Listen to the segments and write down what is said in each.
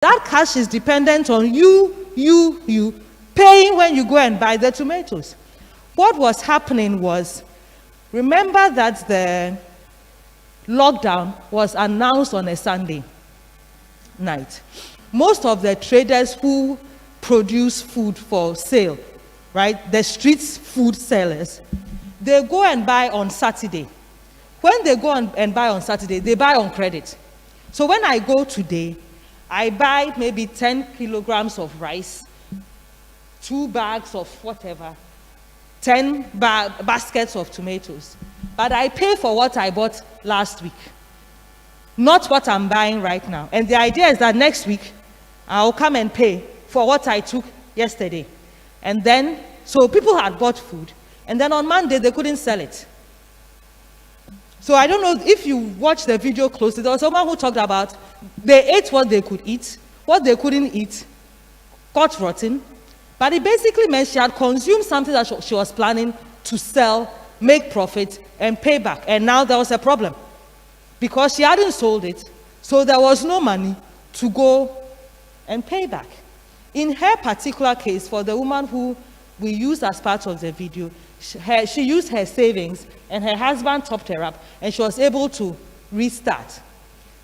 That cash is dependent on you paying when you go and buy the tomatoes. What was happening was, remember that the lockdown was announced on a Sunday night. Most of the traders who produce food for sale, right, the street food sellers, they go and buy on Saturday. When they go and buy on Saturday, they buy on credit. So when I go today, I buy maybe 10 kilograms of rice, 2 bags of whatever, 10 baskets of tomatoes. But I pay for what I bought last week, not what I'm buying right now. And the idea is that next week, I'll come and pay for what I took yesterday. And then, so people had bought food, and then on Monday, they couldn't sell it. So I don't know if you watch the video closely, there was someone who talked about they ate what they could eat, what they couldn't eat got rotten, but it basically meant she had consumed something that she was planning to sell, make profit, and pay back. And now there was a problem because she hadn't sold it, so there was no money to go and pay back. In her particular case, for the woman who we used as part of the video, she used her savings and her husband topped her up and she was able to restart.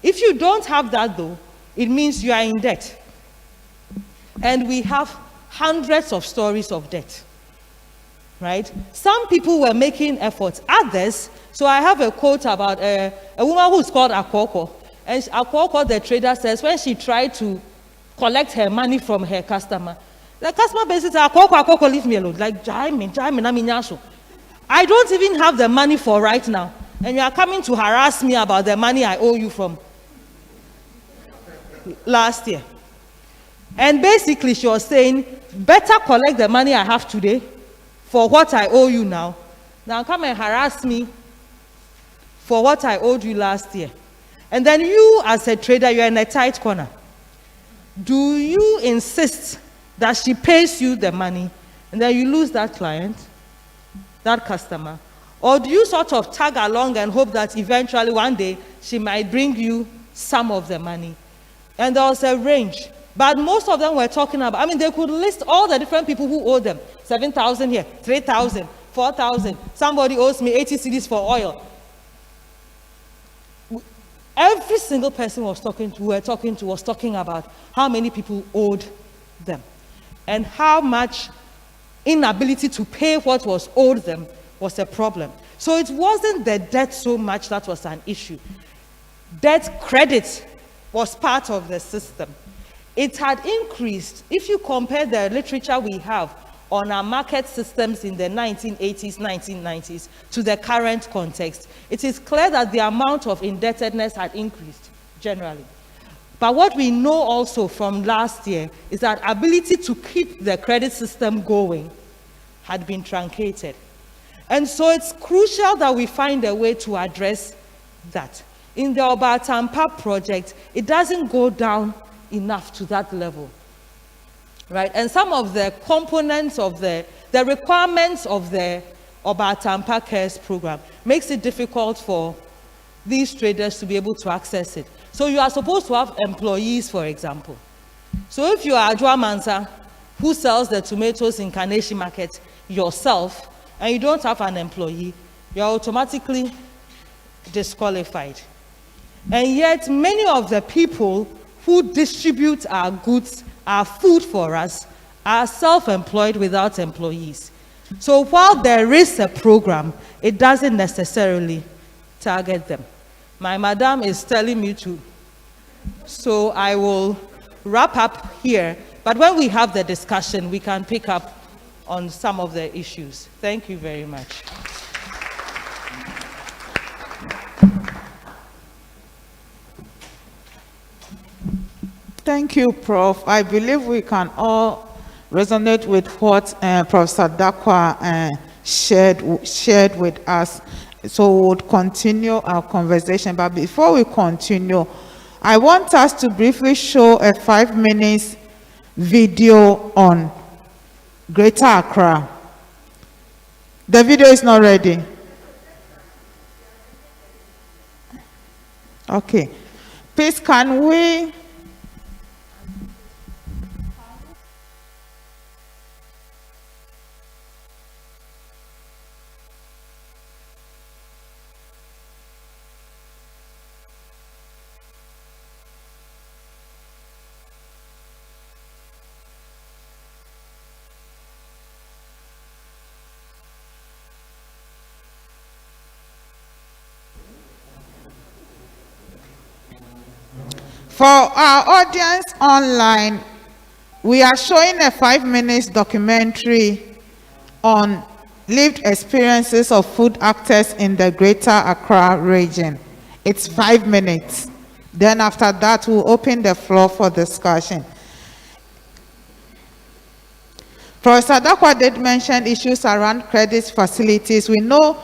If you don't have that though, it means you are in debt. And we have hundreds of stories of debt, right? Some people were making efforts, others, so I have a quote about a woman who's called Akoko. And Akoko, the trader, says when she tried to collect her money from her customer, the customer basically said, Akoko, leave me alone. Like, I don't even have the money for right now. And you are coming to harass me about the money I owe you from last year. And basically she was saying, better collect the money I have today for what I owe you now. Now come and harass me for what I owed you last year. And then you as a trader, you're in a tight corner. Do you insist that she pays you the money and then you lose that client, that customer? Or do you sort of tag along and hope that eventually one day she might bring you some of the money? And there was a range. But most of them were talking about, I mean, they could list all the different people who owe them. 7,000 here, 3,000, 4,000. Somebody owes me 80 cedis for oil. Every single person we were talking to was talking about how many people owed them and how much inability to pay what was owed them was a problem. So it wasn't the debt so much that was an issue. Debt credit was part of the system. It had increased. If you compare the literature we have on our market systems in the 1980s, 1990s to the current context, it is clear that the amount of indebtedness had increased generally. But what we know also from last year is that ability to keep the credit system going had been truncated. And so it's crucial that we find a way to address that. In the Obatampa project, it doesn't go down enough to that level, right? And some of the components of the requirements of the Obatampa Cares program makes it difficult for these traders to be able to access it. So you are supposed to have employees, for example. So if you are Adwa Mansa, who sells the tomatoes in Kaneshi Market yourself, and you don't have an employee, you are automatically disqualified. And yet many of the people who distribute our goods, our food for us, are self-employed without employees. So while there is a program, it doesn't necessarily target them. My madam is telling me to, so I will wrap up here. But when we have the discussion, we can pick up on some of the issues. Thank you very much. Thank you, Prof. I believe we can all resonate with what Professor Dakwa shared with us. So we'll continue our conversation. But before we continue, I want us to briefly show a 5-minute video on Greater Accra. The video is not ready. Okay. Please, can we For our audience online, we are showing a 5-minute documentary on lived experiences of food actors in the Greater Accra region. It's 5 minutes. Then after that, we'll open the floor for discussion. Professor Dakwa did mention issues around credit facilities. We know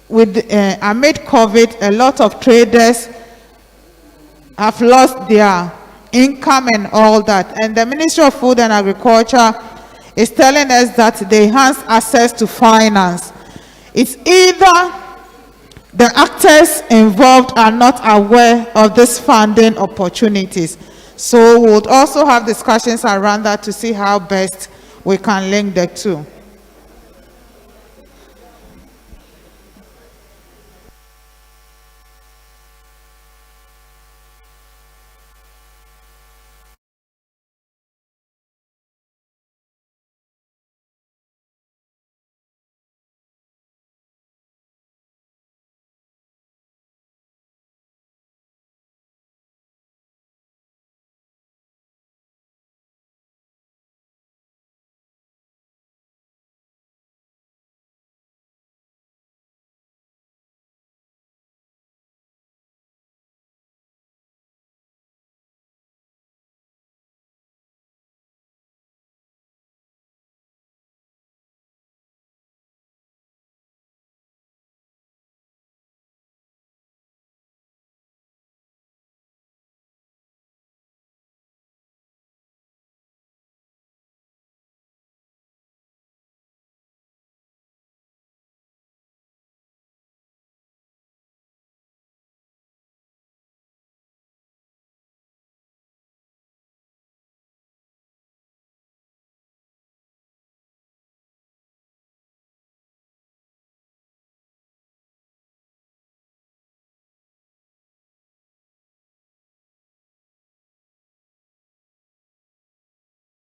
amid COVID, a lot of traders have lost their income and all that. And the Ministry of Food and Agriculture is telling us that they enhance access to finance. It's either the actors involved are not aware of these funding opportunities. So we'll also have discussions around that to see how best we can link the two.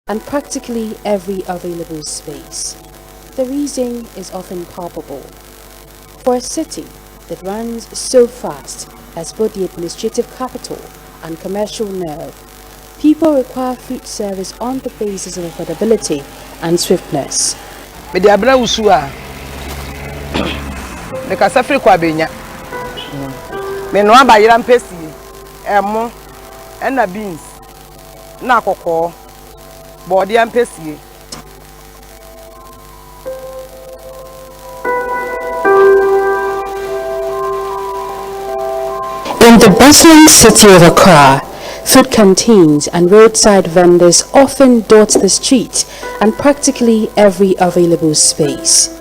And practically every available space. The reason is often palpable. For a city that runs so fast as both the administrative capital and commercial nerve, people require food service on the basis of affordability and swiftness. Mediabra usua. The Casafri Quabina. Menoa by Yampesi, Emo, and the beans. Nakoko. Body and Pessie. In the bustling city of Accra, food canteens and roadside vendors often dot the street and practically every available space.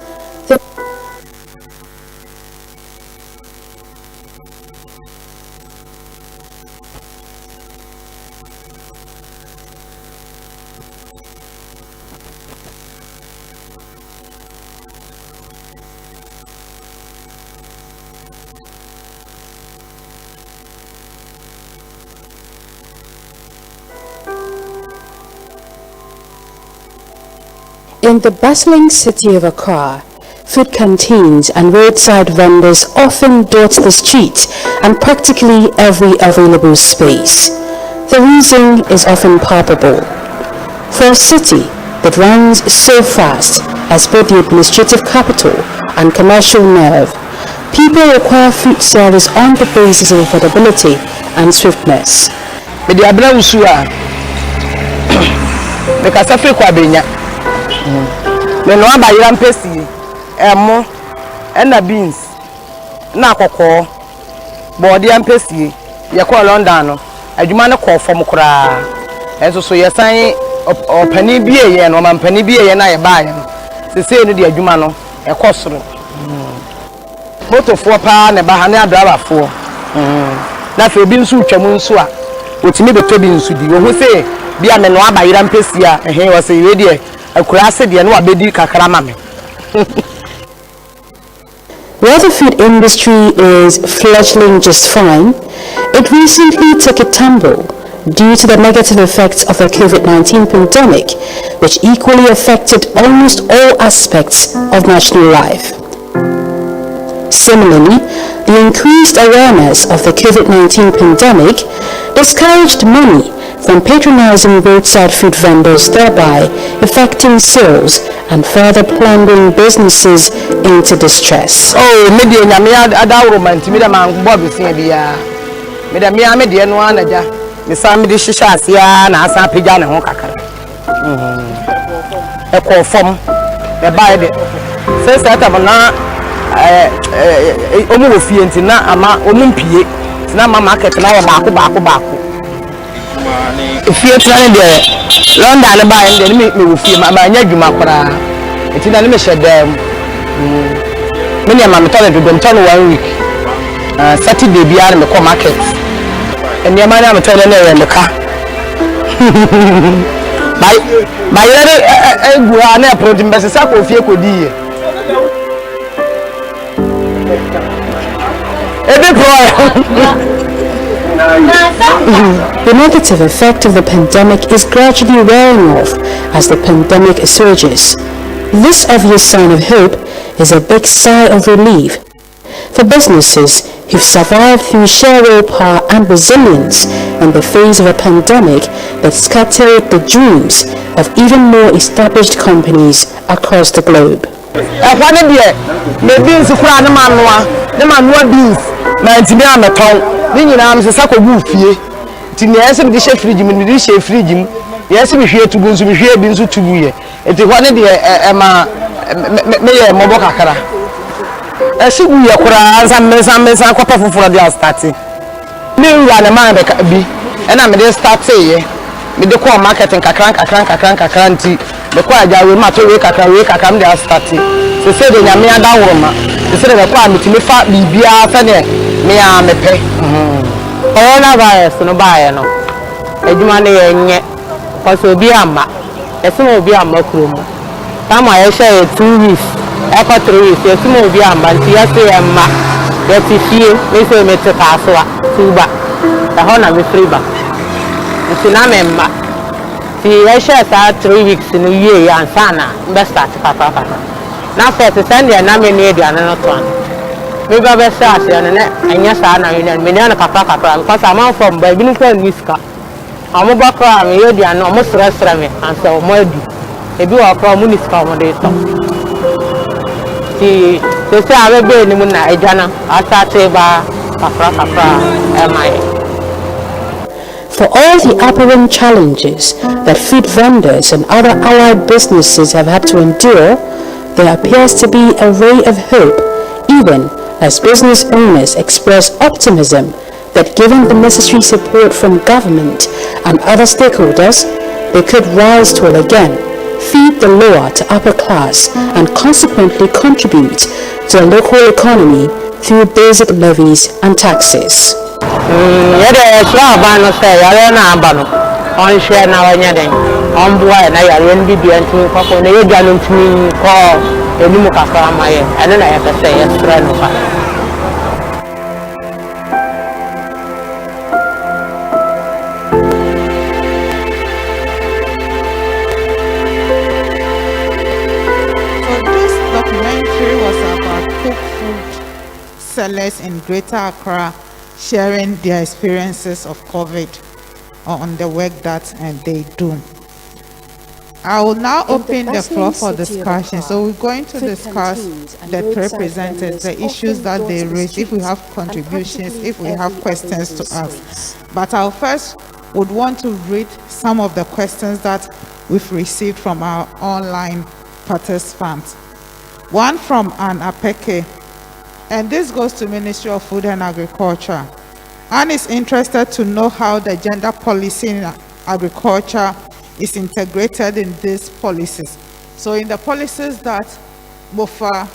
In the bustling city of Accra, food canteens and roadside vendors often dot the street and practically every available space. The reason is often palpable. For a city that runs so fast as both the administrative capital and commercial nerve, people require food service on the basis of affordability and swiftness. Mediabra usua. The Casafri Quabina. Menoa by Yampesi, Emo, and the beans. Nakoko. Body and Pessie. Yako Londano. A Jumana call from Kra. And so you're saying or penny beer and one penny beer and I buy him. They say no dear Jumano, a costro. Both of 4 pounds and Bahana Brava 4. Now for being so chamusua, which may be Tobin Sudi, who say, be a Menoa by Rampesia, and he was a lady. While the food industry is fledgling just fine, it recently took a tumble due to the negative effects of the COVID-19 pandemic, which equally affected almost all aspects of national life. Similarly, the increased awareness of the COVID-19 pandemic discouraged many from patronizing roadside food vendors, thereby affecting sales and further plunging businesses into distress. Oh, media nyame adawro man timi da man bob sin bia. Me da me de no anaja. Me sam de hihya asia na asa pagya ne ho kakara. E ko fom. E bae de. Say ta na omu wo fie ntina ama omu mpie. Na ma market na wo baako. Fie tana de London na bae de me wo fie ma anya dwuma kora. Etina ne me hyedam. Many of my method to them turn 1 week. Saturday be out in the market. And your man I'm telling you in the car. My other protein best of fear could be. The negative effect of the pandemic is gradually wearing off as the pandemic surges. This obvious sign of hope is a big sigh of relief for businesses who've survived through sheer willpower and resilience in the face of a pandemic that scattered the dreams of even more established companies across the globe. Yes, we hear to go to hear been to you. It is one of the Mayor Mobokakara. I should be a Koran, some mesa, copper for the starting. Me run a man be, and I'm a start say, with the core marketing, cranky, the quiet will matter wake a come there starting. So say the Yamia Dawoma, the said of a crime to me fat be a fenny, me I may pay. Coronavirus, no buy no. A money. Because be a ma, a some will be a macrum. Some I share 2 weeks, echo 3 weeks, a some will be a man, yes, a ma, that is you, they say, Mr. Castle, 2 back, the honor with 3 back. It's in a member. See, I share 3 weeks in a year, and Sana, best start to Papa. Now, for to send you a name near the another one. Maybe I best start, and yes, I know, and Miliana Papa, because I'm out from Babylon Whisker. I'm about to have a year and almost restaurant and so more. If you are from Municipal, see, they say I will be in the moon. I jana, I start to buy For all the apparent challenges that food vendors and other allied businesses have had to endure, there appears to be a ray of hope, even as business owners express optimism that given the necessary support from government and other stakeholders, they could rise tall again, feed the lower to upper class, and consequently contribute to the local economy through basic levies and taxes. Sellers in Greater Accra sharing their experiences of COVID on the work that they do. I will now open the floor for discussion. So we're going to discuss the representatives, the issues that they raise, if we have contributions, if we have questions to ask. But I first would want to read some of the questions that we've received from our online participants. One from Ann Apeke, and this goes to Ministry of Food and Agriculture. Anne is interested to know how the gender policy in agriculture is integrated in these policies. So in the policies that Mofa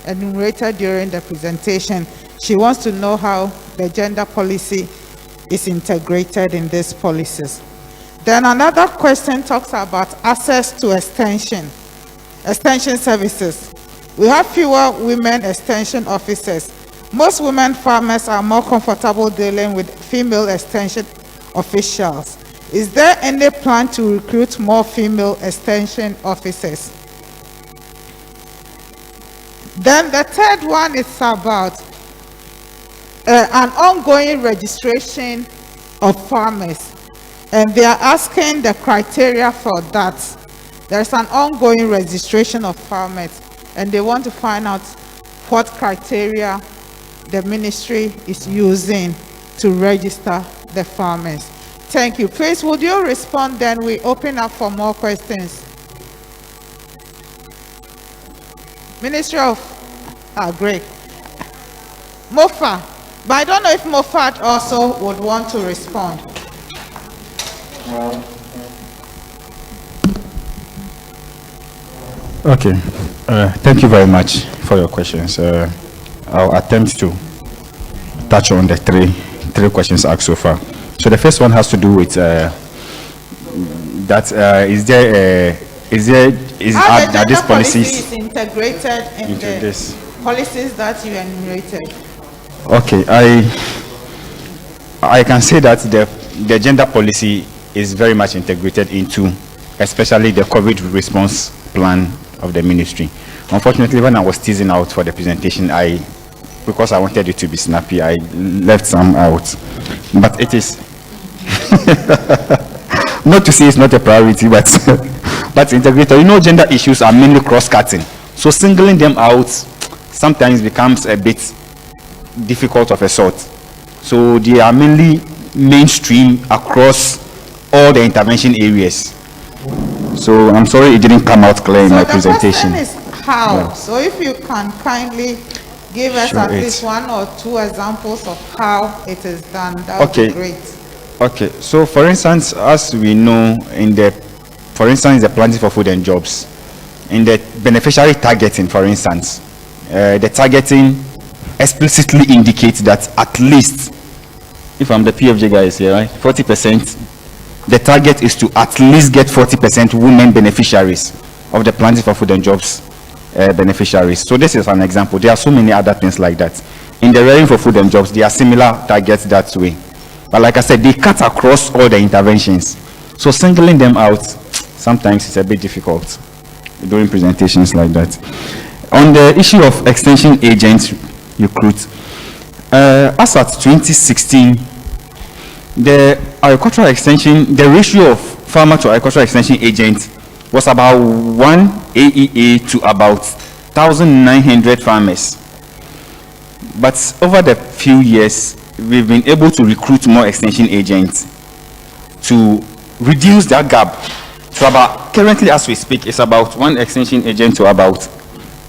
enumerated during the presentation, she wants to know how the gender policy is integrated in these policies. Then another question talks about access to extension services. We have fewer women extension officers. Most women farmers are more comfortable dealing with female extension officials. Is there any plan to recruit more female extension officers? Then the third one is about an ongoing registration of farmers, and they are asking the criteria for that. There's an ongoing registration of farmers, and they want to find out what criteria the ministry is using to register the farmers. Thank you. Please, would you respond, then we open up for more questions. Ministry of, great. Mofa, but I don't know if Mofat also would want to respond. Okay, thank you very much for your questions. I'll attempt to touch on the three questions asked so far. So the first one has to do with are these policies is integrated into the this? policies that you enumerated? Okay, I can say that the gender policy is very much integrated into, especially the COVID response plan of the ministry. Unfortunately, when I was teasing out for the presentation, because I wanted it to be snappy, I left some out. But it is not to say it's not a priority, but but integrated. You know, gender issues are mainly cross-cutting, so singling them out sometimes becomes a bit difficult of a sort. So they are mainly mainstream across all the intervention areas. So I'm sorry it didn't come out clear in my presentation. The question is how. Yeah. So if you can kindly give us at least one or two examples of how it is done, that would be great. Okay, so for instance, as we know, for instance, the planting for food and jobs, in the beneficiary targeting, for instance, the targeting explicitly indicates that at least, if I'm the PFJ guys here, right, 40%, the target is to at least get 40% women beneficiaries of the planting for food and jobs beneficiaries. So this is an example. There are so many other things like that. In the rearing for food and jobs, there are similar targets that way. But like I said, they cut across all the interventions. So singling them out, sometimes it's a bit difficult during presentations like that. On the issue of extension agents recruit, as at 2016, the agricultural extension, the ratio of farmer to agricultural extension agent was about 1 AEA to about 1,900 farmers. But over the few years, we've been able to recruit more extension agents to reduce that gap to about, currently as we speak, it's about one extension agent to about,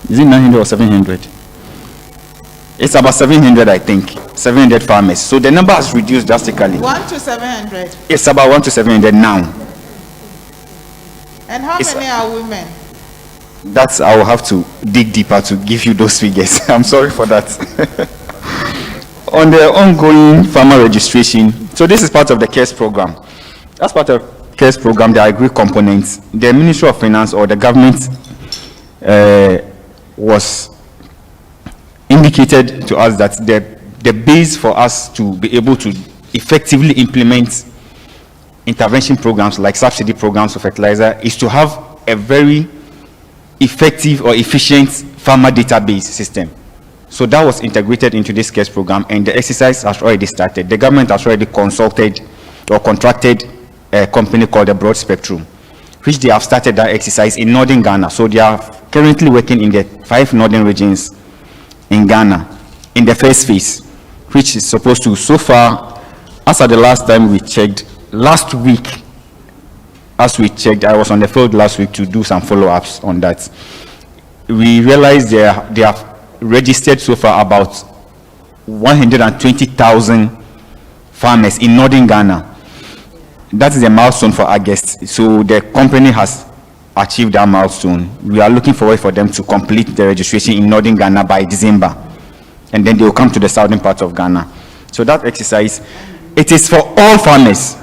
is it 900 or 700? It's about 700, I think, 700 farmers. So the number has reduced drastically. 1 to 700? It's about 1 to 700 now. And how many are women? That's, I will have to dig deeper to give you those figures. I'm sorry for that. On the ongoing farmer registration, so this is part of the CARES program. As part of CARES program, the agri components, the Ministry of Finance or the government was indicated to us that the base for us to be able to effectively implement intervention programs like subsidy programs for fertilizer is to have a very effective or efficient farmer database system. So that was integrated into this CARES program, and the exercise has already started. The government has already consulted or contracted a company called the Broad Spectrum, which they have started that exercise in northern Ghana. So they are currently working in the 5 northern regions in Ghana in the first phase, which is supposed to, so far, as at the last time we checked, last week, as we checked, I was on the field last week to do some follow-ups on that. We realized they have registered so far about 120,000 farmers in northern Ghana. That is a milestone for August. So the company has achieved that milestone. We are looking forward for them to complete the registration in northern Ghana by December, and then they will come to the southern part of Ghana. So that exercise, it is for all farmers.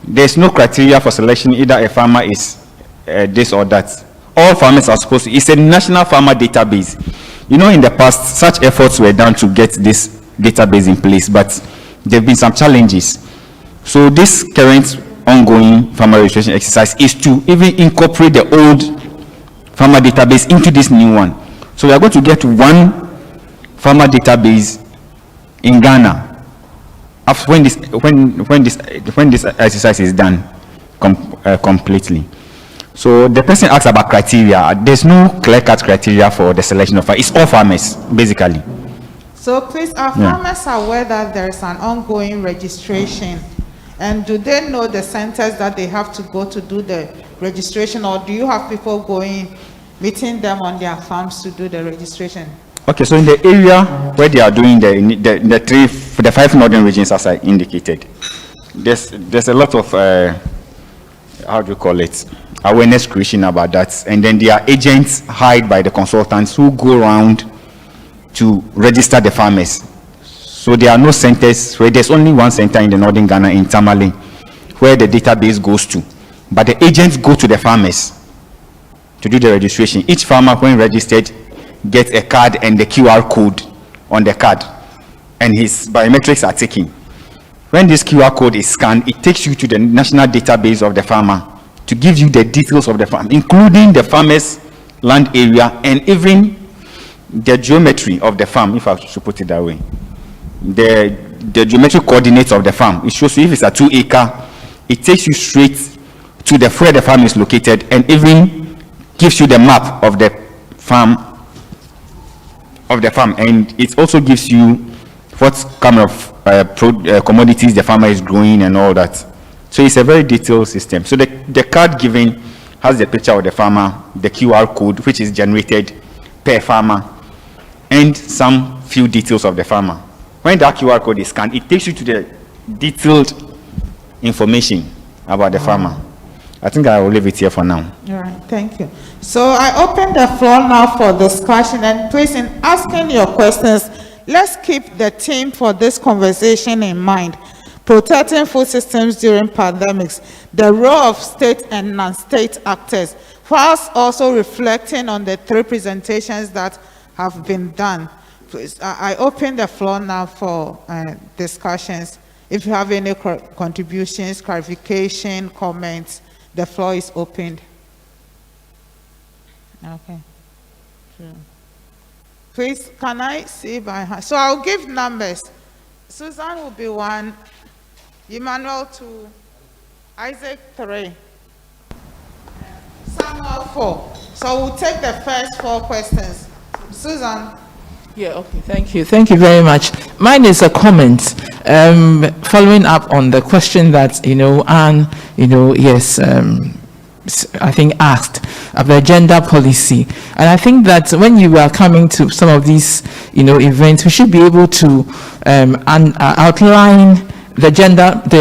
There's no criteria for selection, either a farmer is this or that. All farmers are supposed to, it's a national farmer database. You know, in the past, such efforts were done to get this database in place, but there have been some challenges. So this current ongoing farmer registration exercise is to even incorporate the old farmer database into this new one. So we are going to get one farmer database in Ghana, when this exercise is done completely. So the person asks about criteria. There's no clear-cut criteria for the selection of farmers. It's all farmers, basically. So please, are farmers aware that there is an ongoing registration? And do they know the centers that they have to go to do the registration, or do you have people going, meeting them on their farms to do the registration? Okay, so in the area where they are doing the 5 northern regions, as I indicated, there's a lot of, how do you call it, awareness creation about that. And then there are agents hired by the consultants who go around to register the farmers. So there are no centers, where there's only one center in the northern Ghana, in Tamale, where the database goes to. But the agents go to the farmers to do the registration. Each farmer, when registered, gets a card and the QR code on the card, and his biometrics are taken. When this QR code is scanned, it takes you to the national database of the farmer to give you the details of the farm, including the farmer's land area and even the geometry of the farm, if I should put it that way. The geometric coordinates of the farm. It shows you if it's a 2 acre, it takes you straight to where the farm is located, and even gives you the map of the farm. And it also gives you what kind of commodities the farmer is growing and all that. So it's a very detailed system. So the card given has the picture of the farmer, the QR code which is generated per farmer, and some few details of the farmer. When that QR code is scanned, it takes you to the detailed information about the farmer. I think I will leave it here for now. All right, thank you. So I open the floor now for discussion, and please, in asking your questions, let's keep the theme for this conversation in mind: protecting food systems during pandemics, the role of state and non-state actors, whilst also reflecting on the 3 presentations that have been done. Please, I open the floor now for discussions. If you have any contributions, clarification, comments, the floor is opened. Okay. Sure. Please, can I see by hand? So I'll give numbers. Susan will be 1, Emmanuel 2, Isaac 3, Samuel 4. So we'll take the first 4 questions. Susan. Yeah, okay, thank you. Thank you very much. Mine is a comment following up on the question that, Anne, I think asked of the gender policy. And I think that when you are coming to some of these, events, we should be able to outline the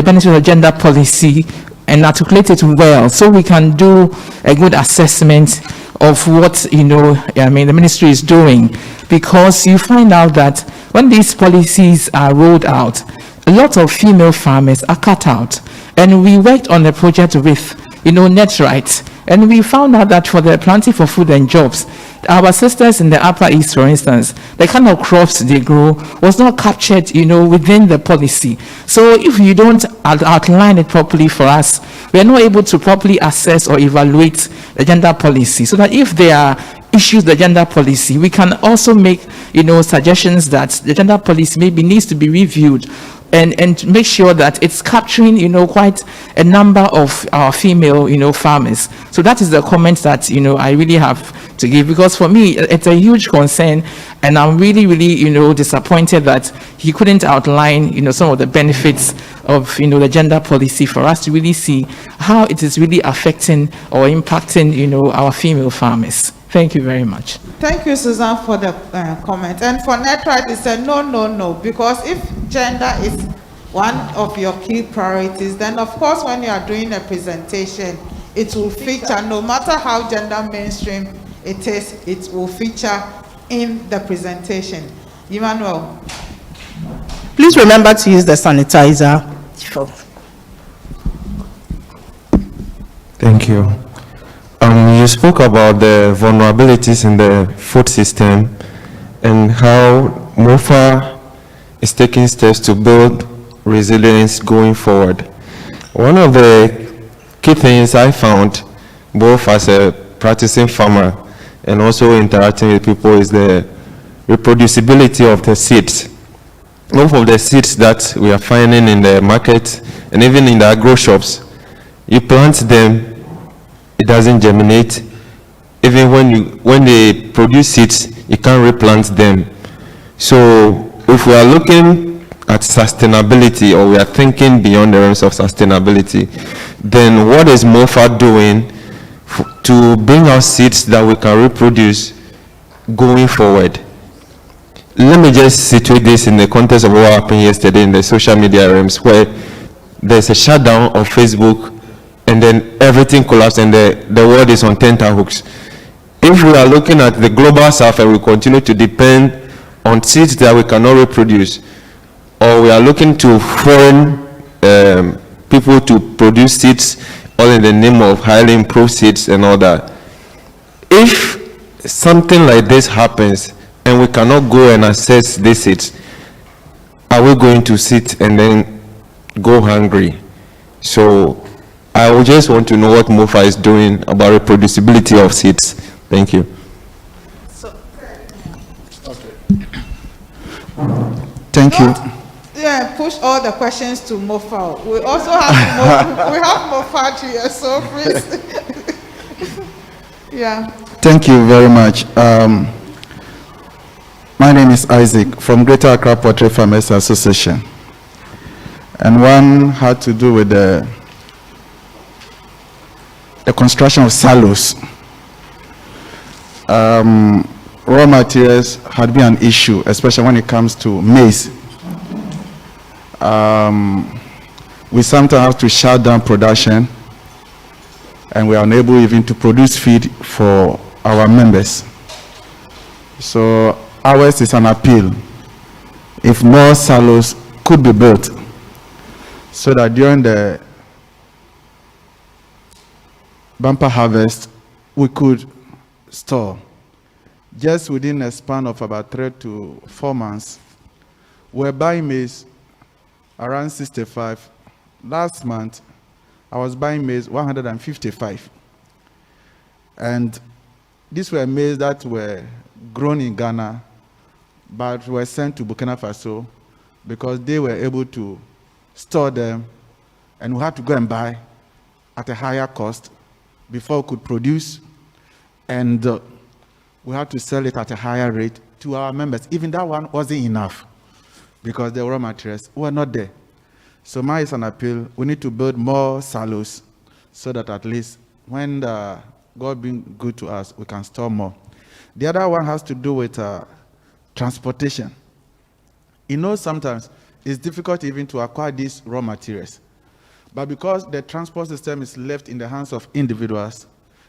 benefits of the gender policy and articulate it well, so we can do a good assessment of what, the ministry is doing. Because you find out that when these policies are rolled out, a lot of female farmers are cut out. And we worked on a project with, Netright, and we found out that for the Planting for Food and Jobs, our sisters in the Upper East, for instance, the kind of crops they grow was not captured, within the policy. So if you don't outline it properly for us, we are not able to properly assess or evaluate the gender policy, so that if there are issues the gender policy, we can also make suggestions that the gender policy maybe needs to be reviewed and make sure that it's capturing quite a number of our female farmers. So that is the comment that I really have to give, because for me it's a huge concern, and I'm really disappointed that he couldn't outline some of the benefits of the gender policy for us to really see how it is really affecting or impacting our female farmers. Thank you very much. Thank you, Susan, for the comment. And for Netright, it's a no, because if gender is one of your key priorities, then of course when you are doing a presentation, it will feature, no matter how gender mainstream it is, it will feature in the presentation. Emmanuel. Please remember to use the sanitizer. Thank you. You spoke about the vulnerabilities in the food system and how MOFA is taking steps to build resilience going forward. One of the key things I found, both as a practicing farmer and also interacting with people, is the reproducibility of the seeds. most of the seeds that we are finding in the market and even in the agro shops, you plant them, it doesn't germinate. Even when they produce seeds, you can't replant them. So if we are looking at sustainability, or we are thinking beyond the realms of sustainability, then what is MOFA doing to bring out seeds that we can reproduce going forward? Let me just situate this in the context of what happened yesterday in the social media realms, where there's a shutdown of Facebook and then everything collapsed and the world is on tenterhooks. If we are looking at the global south and we continue to depend on seeds that we cannot reproduce, or we are looking to foreign people to produce seeds all in the name of highly improved seeds and all that, if something like this happens and we cannot go and access these seeds, are we going to sit and then go hungry? So I would just want to know what MOFA is doing about reproducibility of seeds. Thank you. Thank you. Yeah, push all the questions to MOFA. We also have we have MOFA here, so please. Yeah. Thank you very much. My name is Isaac from Greater Accra Poultry Farmers Association, and one had to do with the construction of silos. Raw materials had been an issue, especially when it comes to maize. We sometimes have to shut down production, and we are unable even to produce feed for our members. So ours is an appeal. If more silos could be built, so that during the bumper harvest, we could store. Just within a span of about 3 to 4 months, we're buying maize around 65. Last month, I was buying maize 155. And these were maize that were grown in Ghana, but were sent to Burkina Faso because they were able to store them, and we had to go and buy at a higher cost before we could produce, and we had to sell it at a higher rate to our members. Even that one wasn't enough because the raw materials were not there. So mine is an appeal. We need to build more silos so that at least when God being good to us, we can store more. The other one has to do with transportation. You know, sometimes it's difficult even to acquire these raw materials. But because the transport system is left in the hands of individuals,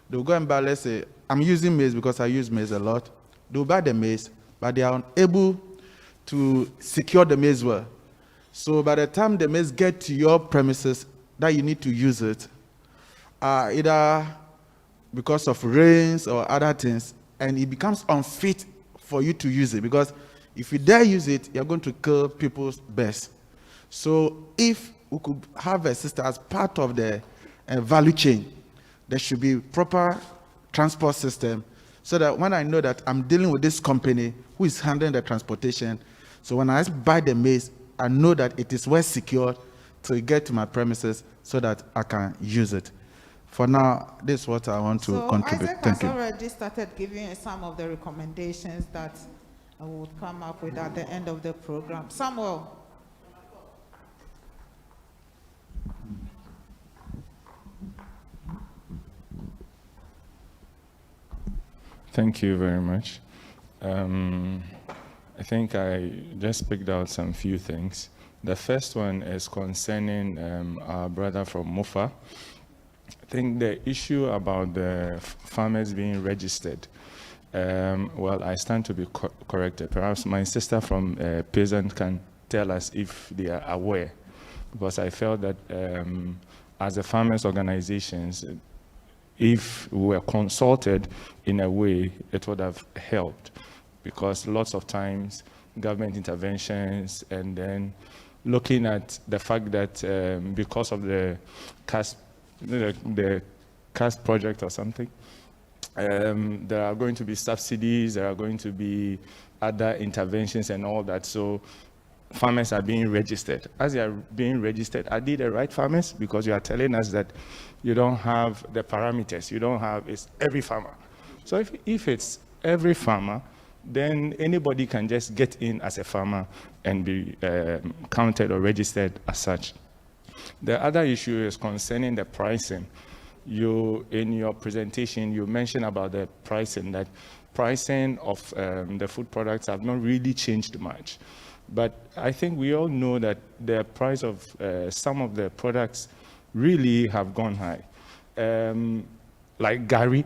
they'll go and buy, let's say, I'm using maize because I use maize a lot. They'll buy the maize, but they are unable to secure the maize well. So by the time the maize gets to your premises that you need to use it, either because of rains or other things, and it becomes unfit for you to use it, because if you dare use it, you're going to kill people's birds. So if we could have a system as part of the value chain, there should be proper transport system, so that when I know that I'm dealing with this company who is handling the transportation, so when I buy the maize, I know that it is well secured to get to my premises so that I can use it. For now, this is what I want to contribute. Isaac Thank has you. already started giving some of the recommendations that I would come up with at the end of the program. Samuel. Thank you very much. I think I just picked out some few things. The first one is concerning our brother from MOFA. I think the issue about the farmers being registered, well, I stand to be corrected. Perhaps my sister from Peasant can tell us if they are aware, because I felt that as the farmers' organizations, if we were consulted in a way, it would have helped, because lots of times government interventions and then looking at the fact that because of the CAS project or something, there are going to be subsidies, there are going to be other interventions and all that. So farmers are being registered. As they are being registered, are they the right farmers? Because you are telling us that you don't have the parameters. You don't have, it's every farmer. So if it's every farmer, then anybody can just get in as a farmer and be counted or registered as such. The other issue is concerning the pricing. In your presentation, you mentioned about the pricing, that pricing of the food products have not really changed much. But I think we all know that the price of some of the products really have gone high. Like Gary,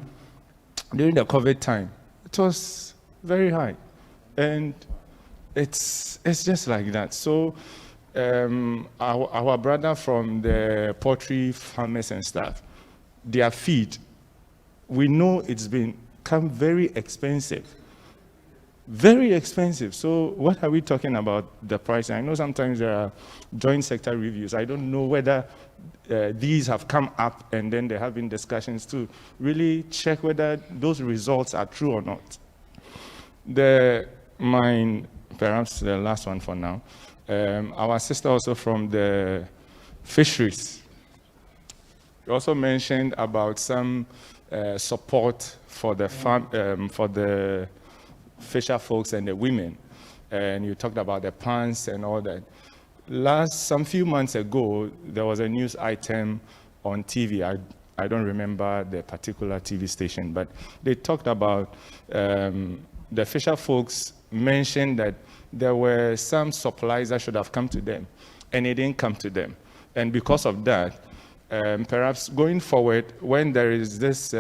during the COVID time, it was very high. And it's just like that. So our brother from the poultry farmers and stuff, their feed, we know it's become very expensive. Very expensive. So what are we talking about the price? I know sometimes there are joint sector reviews. I don't know whether these have come up and then there have been discussions to really check whether those results are true or not. Perhaps the last one for now. Our sister also from the fisheries, you also mentioned about some support for the for the fisher folks and the women, and you talked about the pants and all that. Some few months ago, there was a news item on TV. I don't remember the particular TV station, but they talked about the fisher folks mentioned that there were some supplies that should have come to them, and it didn't come to them. And because of that, perhaps going forward, when there is this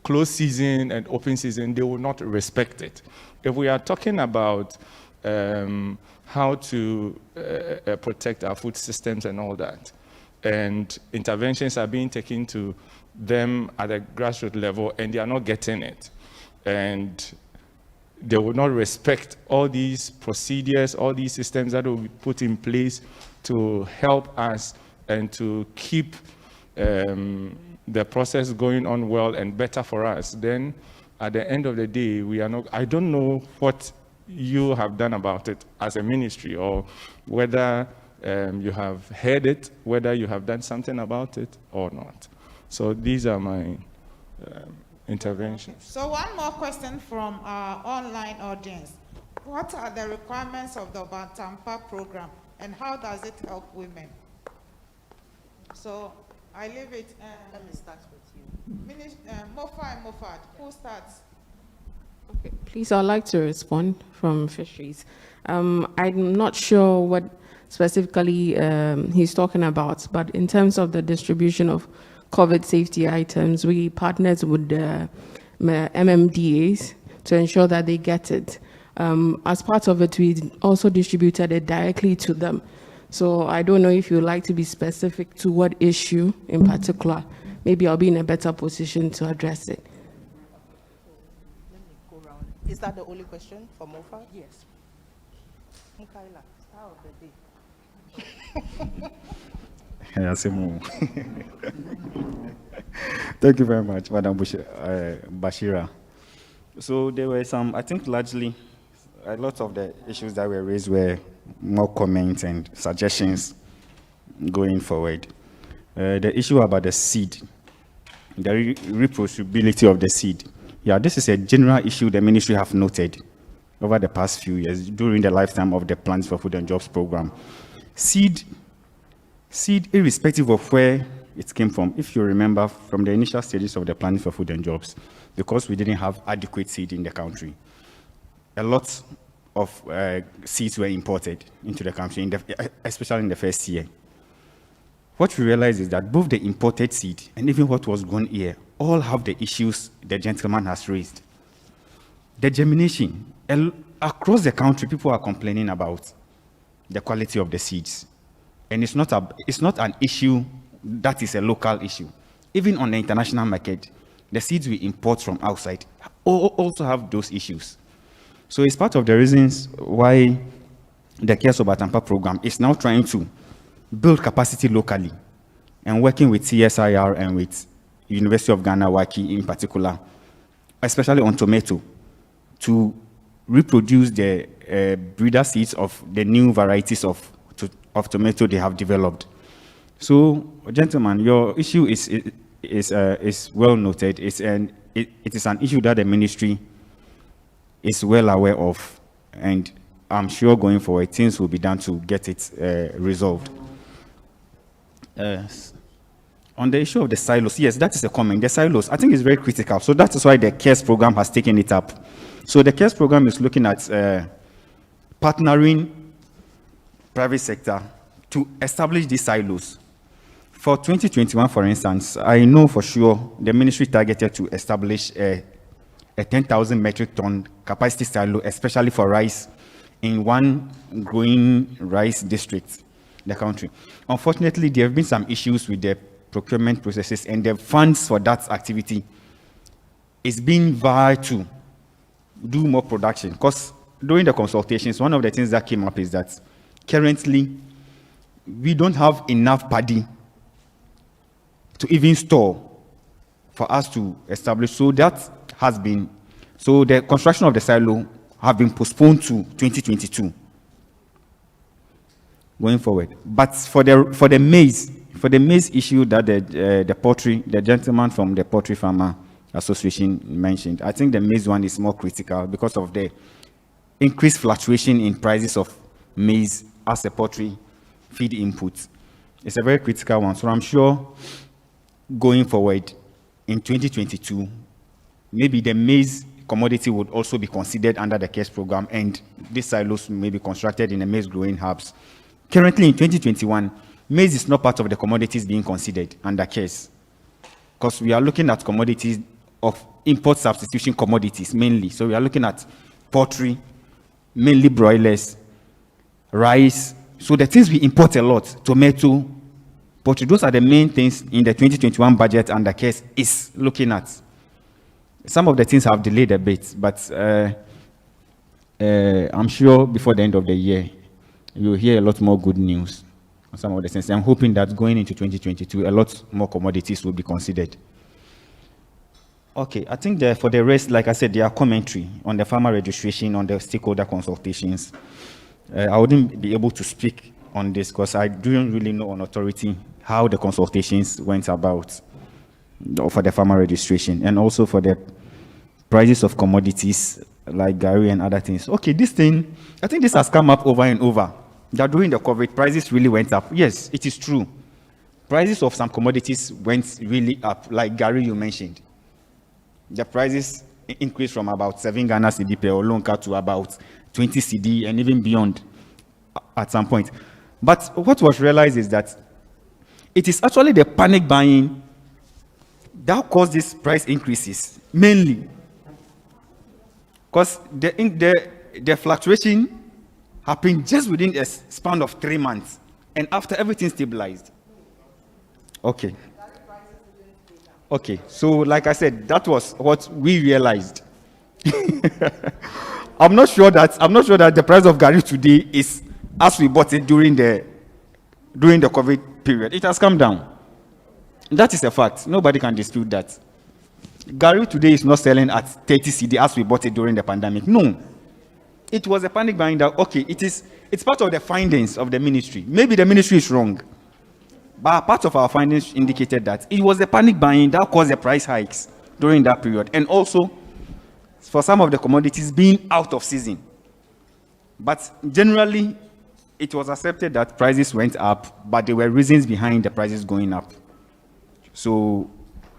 closed season and open season, they will not respect it. If we are talking about how to protect our food systems and all that, and interventions are being taken to them at a grassroots level, and they are not getting it, and they will not respect all these procedures, all these systems that will be put in place to help us and to keep the process going on well and better for us, then at the end of the day, I don't know what you have done about it as a ministry, or whether you have heard it, whether you have done something about it or not. So these are my interventions. So one more question from our online audience. What are the requirements of the Bantampa program, and how does it help women? So I leave it. Let me start with you. Mofa and Mofat, who starts? Okay, please, I'd like to respond from fisheries. I'm not sure what specifically he's talking about, but in terms of the distribution of COVID safety items, we partnered with the MMDAs to ensure that they get it. As part of it, we also distributed it directly to them. So I don't know if you'd like to be specific to what issue in particular. Maybe I'll be in a better position to address it. Let me go around. Is that the only question for Mofa? Yes. Mukaila, star of the day. Thank you very much, Madam Bashira. So there were some, I think largely, a lot of the issues that were raised were more comments and suggestions going forward. The issue about the seed, the reproducibility of the seed. Yeah, this is a general issue the ministry have noted over the past few years during the lifetime of the Plans for Food and Jobs program. Seed, irrespective of where it came from, if you remember from the initial stages of the Plans for Food and Jobs, because we didn't have adequate seed in the country, a lot of seeds were imported into the country, especially in the first year. What we realized is that both the imported seed and even what was grown here all have the issues the gentleman has raised. The germination, across the country, people are complaining about the quality of the seeds. And it's not an issue that is a local issue. Even on the international market, the seeds we import from outside also have those issues. So it's part of the reasons why the Care Sobatampa program is now trying to build capacity locally and working with CSIR and with University of Ghana, Waki in particular, especially on tomato, to reproduce the breeder seeds of the new varieties of tomato they have developed. So, gentlemen, your issue is well noted. It is an issue that the ministry is well aware of, and I'm sure going forward things will be done to get it resolved. On the issue of the silos, yes, that is a comment. The silos, I think, is very critical. So that is why the CARES program has taken it up. So the CARES program is looking at partnering private sector to establish these silos. For 2021, for instance, I know for sure the ministry targeted to establish a 10,000 metric ton capacity silo, especially for rice, in one growing rice district in the country. Unfortunately, there have been some issues with the procurement processes, and the funds for that activity is being via to do more production. Because during the consultations, one of the things that came up is that currently we don't have enough paddy to even store for us to establish. So that has been, so the construction of the silo have been postponed to 2022 going forward. But for the maize issue that the gentleman from the Poultry Farmer Association mentioned, I think the maize one is more critical because of the increased fluctuation in prices of maize as a poultry feed input. It's a very critical one. So I'm sure going forward in 2022, maybe the maize commodity would also be considered under the CARES program, and these silos may be constructed in the maize growing hubs. Currently in 2021, maize is not part of the commodities being considered under CARES, because we are looking at commodities of import substitution commodities mainly. So we are looking at poultry, mainly broilers, rice. So the things we import a lot, tomato, poultry, those are the main things in the 2021 budget under CARES is looking at. Some of the things have delayed a bit, but I'm sure before the end of the year, you'll hear a lot more good news on some of the things. I'm hoping that going into 2022, a lot more commodities will be considered. Okay, I think for the rest, like I said, there are commentary on the farmer registration, on the stakeholder consultations. I wouldn't be able to speak on this because I don't really know on authority how the consultations went about for the farmer registration, and also for the prices of commodities like Gary and other things. Okay, this thing, I think this has come up over and over, that during the COVID, prices really went up. Yes, it is true. Prices of some commodities went really up, like Gary you mentioned. The prices increased from about 7 Ghana cedi per Olonka to about 20 cedi and even beyond at some point. But what was realized is that it is actually the panic buying that caused these price increases, mainly. Because the fluctuation happened just within a span of 3 months, and after everything stabilized. Okay. Okay, so like I said, that was what we realized. I'm not sure that the price of Gary today is as we bought it during the COVID period. It has come down. That is a fact. Nobody can dispute that. Gary today is not selling at 30 cedi as we bought it during the pandemic. No. It was a panic buying that, okay, it's part of the findings of the ministry. Maybe the ministry is wrong. But part of our findings indicated that it was the panic buying that caused the price hikes during that period. And also, for some of the commodities being out of season. But generally, it was accepted that prices went up, but there were reasons behind the prices going up. So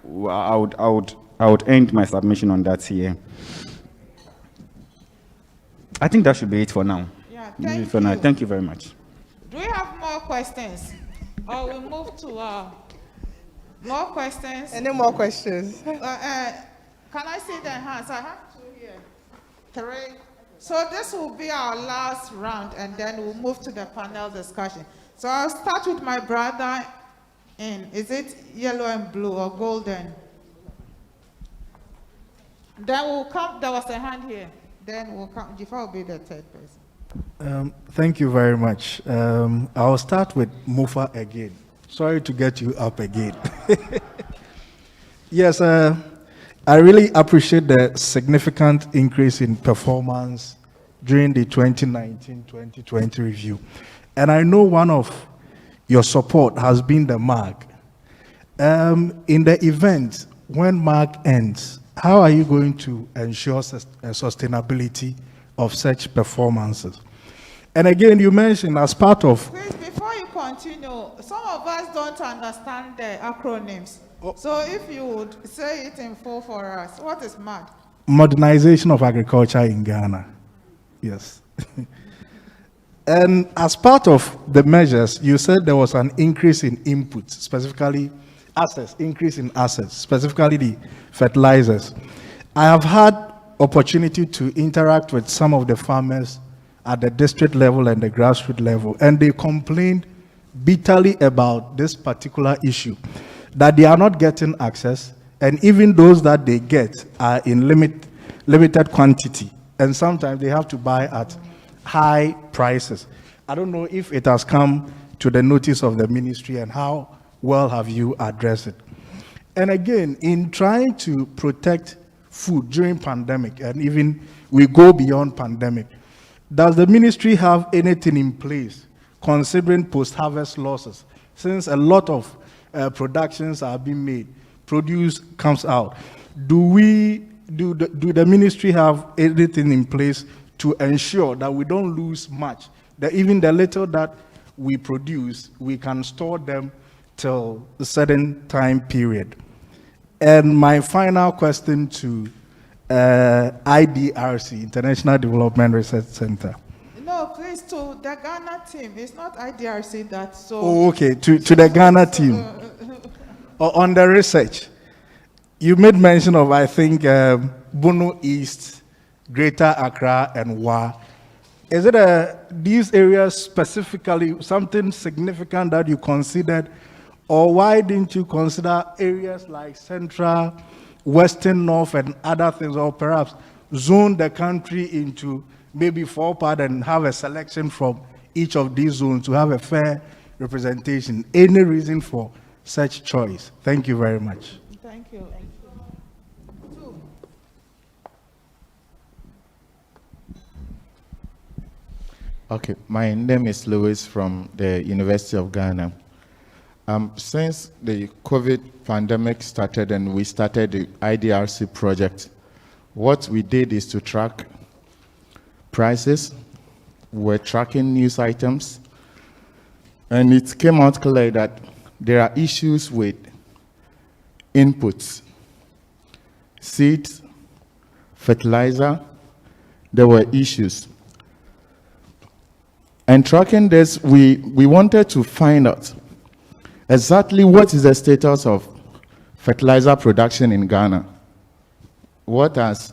I would end my submission on that here. I think that should be it for now. Yeah, thank you very much. Do we have more questions? Or we move to more questions? Any more questions? Can I see the hands? I have 2 here. 3. So this will be our last round, and then we'll move to the panel discussion. So I'll start with my brother in. Is it yellow and blue or golden? Then we'll come. There was a hand here. Then we'll come. Jifa will be the third person. Thank you very much. I'll start with Mufa again. Sorry to get you up again. Yes, I really appreciate the significant increase in performance during the 2019-2020 review. And I know one of your support has been the MAG. In the event, when MAG ends, how are you going to ensure sustainability of such performances? And again, you mentioned as part of... Please, before you continue, some of us don't understand the acronyms. So if you would say it in full for us, what is MAG? Modernization of agriculture in Ghana. Yes. And as part of the measures, you said there was an increase in inputs, specifically assets, increase in assets, specifically the fertilizers. I have had opportunity to interact with some of the farmers at the district level and the grassroots level, and they complained bitterly about this particular issue, that they are not getting access, and even those that they get are in limited quantity, and sometimes they have to buy at high prices. I don't know if it has come to the notice of the ministry, and how well have you addressed it? And again, in trying to protect food during pandemic, and even we go beyond pandemic, does the ministry have anything in place considering post-harvest losses? Since a lot of productions are being made, produce comes out. Do the ministry have anything in place to ensure that we don't lose much, that even the little that we produce, we can store them till a certain time period? And my final question to IDRC, International Development Research Center. No, please, to the Ghana team. It's not IDRC that, so... Oh, okay, to the Ghana team. On the research, you made mention of, I think, Bono East, Greater Accra, and Wa. Is it these areas specifically something significant that you considered, or why didn't you consider areas like Central, Western, North, and other things, or perhaps zone the country into maybe 4 parts and have a selection from each of these zones to have a fair representation? Any reason for such choice? Thank you very much. Thank you. Okay, my name is Louis from the University of Ghana. Since the COVID pandemic started and we started the IDRC project, what we did is to track prices. We're tracking news items, and it came out clear that there are issues with inputs, seeds, fertilizer. There were issues. And tracking this, we wanted to find out exactly what is the status of fertilizer production in Ghana. What's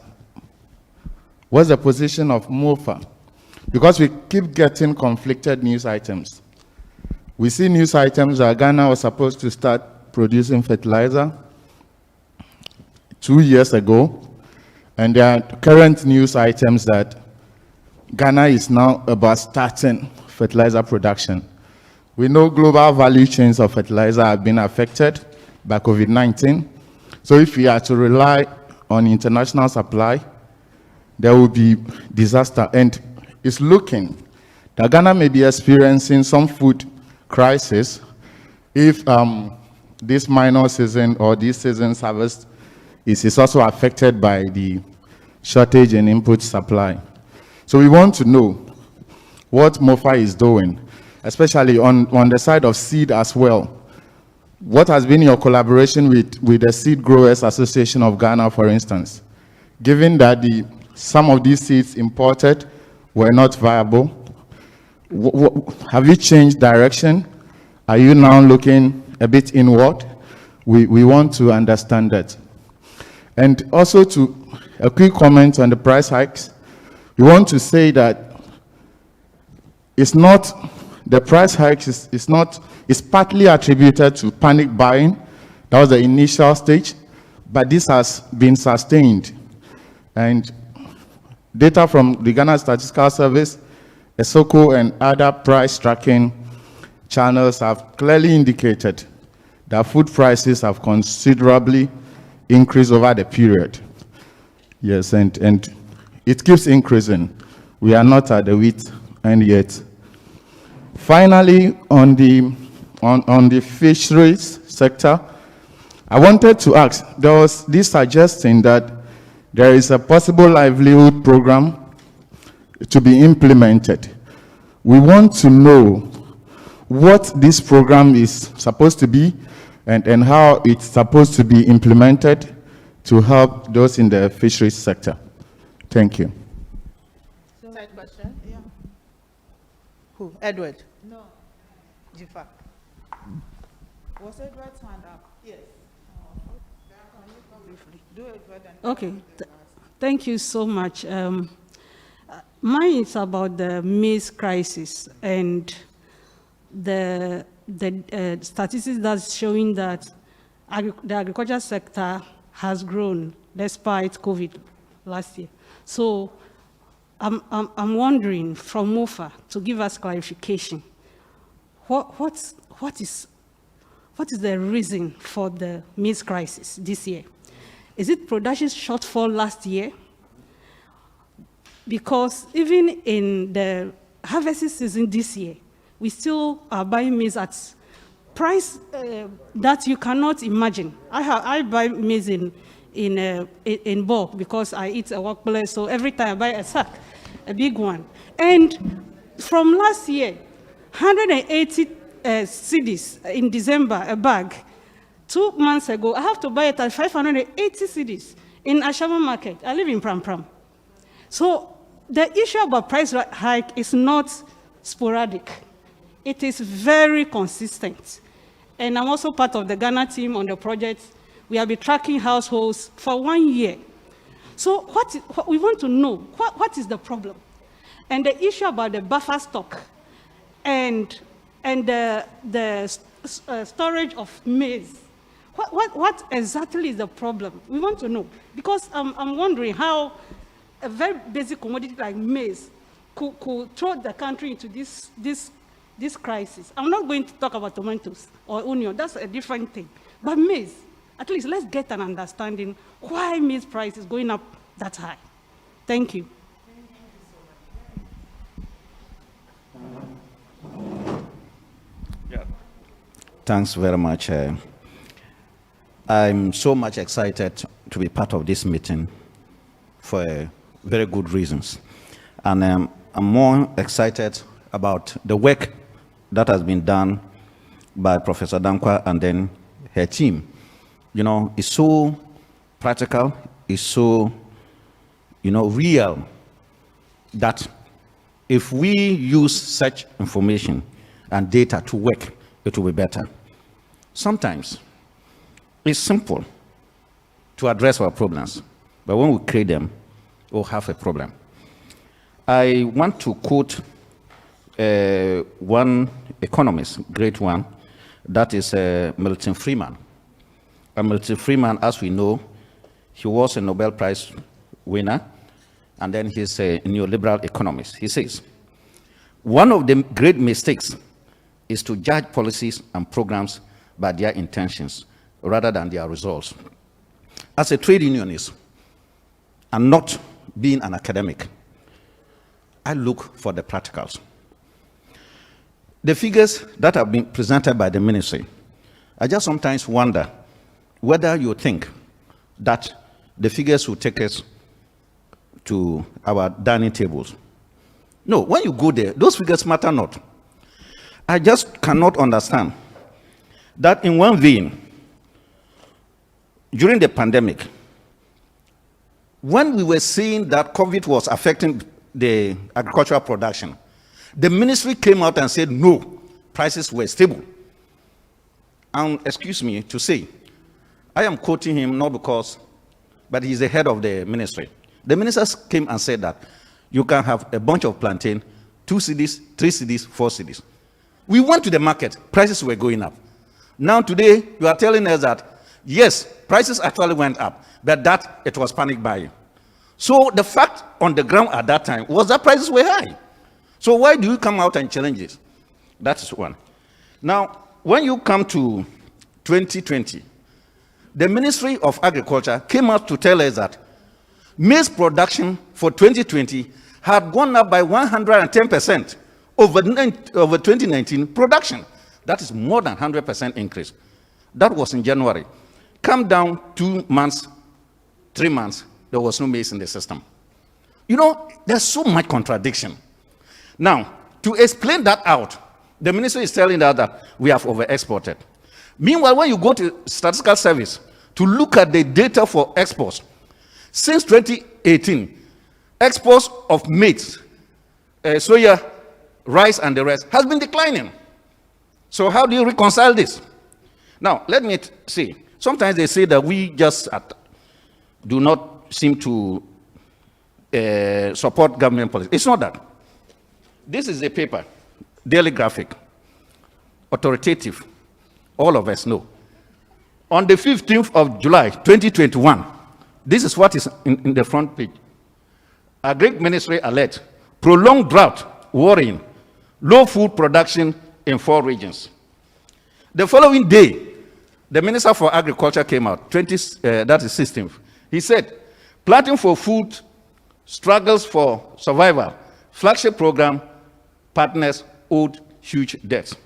the position of MOFA? Because we keep getting conflicted news items. We see news items that Ghana was supposed to start producing fertilizer 2 years ago, and there are current news items that Ghana is now about starting fertilizer production. We know global value chains of fertilizer have been affected by COVID-19. So if we are to rely on international supply, there will be disaster. And it's looking that Ghana may be experiencing some food crisis if this minor season or this season's harvest is also affected by the shortage in input supply. So we want to know what MOFA is doing, especially on the side of seed as well. What has been your collaboration with the Seed Growers Association of Ghana, for instance? Given that some of these seeds imported were not viable, have you changed direction? Are you now looking a bit inward? We want to understand that. And also a quick comment on the price hikes. We want to say that it's not, the price hikes is partly attributed to panic buying. That was the initial stage, but this has been sustained. And data from the Ghana Statistical Service, ESOCO, and other price tracking channels have clearly indicated that food prices have considerably increased over the period. Yes, and it keeps increasing. We are not at the wheat end yet. Finally, on the fisheries sector, I wanted to ask, there was this suggestion that there is a possible livelihood program to be implemented. We want to know what this program is supposed to be and how it's supposed to be implemented to help those in the fisheries sector. Thank you. Side question? Yeah. Who? Edward? No. Jifa. Was Edward's hand up? Yes. Do Edward and Okay. Thank you so much. Mine is about the maize crisis and the statistics that's showing that the agriculture sector has grown despite COVID last year. So I'm wondering from MOFA to give us clarification, what is the reason for the maize crisis this year? Is it production shortfall last year? Because even in the harvest season this year, we still are buying maize at price that you cannot imagine. I buy maize in bulk because I eat a workplace, so every time I buy a sack, a big one. And from last year, 180 cedis in December, a bag. 2 months ago, I have to buy it at 580 cedis in Ashama market. I live in Pram Pram. So the issue about price hike is not sporadic. It is very consistent. And I'm also part of the Ghana team on the project. We have been tracking households for 1 year. So what we want to know, what is the problem? And the issue about the buffer stock and the storage of maize, what exactly is the problem? We want to know. Because I'm wondering how a very basic commodity like maize could throw the country into this crisis. I'm not going to talk about tomatoes or onion, that's a different thing. But maize, at least let's get an understanding why maize price is going up that high. Thank you. Thanks very much. I'm so much excited to be part of this meeting for very good reasons. And I'm more excited about the work that has been done by Professor Dankwa and then her team. You know, it's so practical, it's so, real, that if we use such information and data to work, it will be better. Sometimes it's simple to address our problems, but when we create them, we'll have a problem. I want to quote one economist, great one, that is Milton Friedman. And Milton Friedman, as we know, he was a Nobel Prize winner, and then he's a neoliberal economist. He says, one of the great mistakes is to judge policies and programs by their intentions rather than their results. As a trade unionist, and not being an academic, I look for the practicals. The figures that have been presented by the ministry, I just sometimes wonder whether you think that the figures will take us to our dining tables. No, when you go there, those figures matter not. I just cannot understand that in one vein, during the pandemic, when we were seeing that COVID was affecting the agricultural production, the ministry came out and said, no, prices were stable. And excuse me to say, I am quoting him not because, but he's the head of the ministry. The ministers came and said that you can have a bunch of plantain, 2 cedis, 3 cedis, 4 cedis. We went to the market, prices were going up. Now today, you are telling us that, yes, prices actually went up, but that it was panic buying. So the fact on the ground at that time was that prices were high. So why do you come out and challenge this? That's one. Now, when you come to 2020, the Ministry of Agriculture came out to tell us that maize production for 2020 had gone up by 110% over 2019 production. That is more than 100% increase. That was in January. Come down 2 months, 3 months, there was no maize in the system. You know, there's so much contradiction. Now, to explain that out, the minister is telling us that we have over-exported. Meanwhile, when you go to Statistical Service to look at the data for exports, since 2018, exports of maize, soya, rice, and the rest has been declining. So how do you reconcile this? Now, let me see. Sometimes they say that we just do not seem to support government policy. It's not that. This is a paper, Daily Graphic, authoritative. All of us know. On the 15th of July, 2021, this is what is in the front page. Agri Ministry alert, prolonged drought, worrying, low food production in 4 regions. The following day, the Minister for Agriculture came out, that is 16th. He said, planting for food, struggles for survival, flagship program, partners owed huge debts.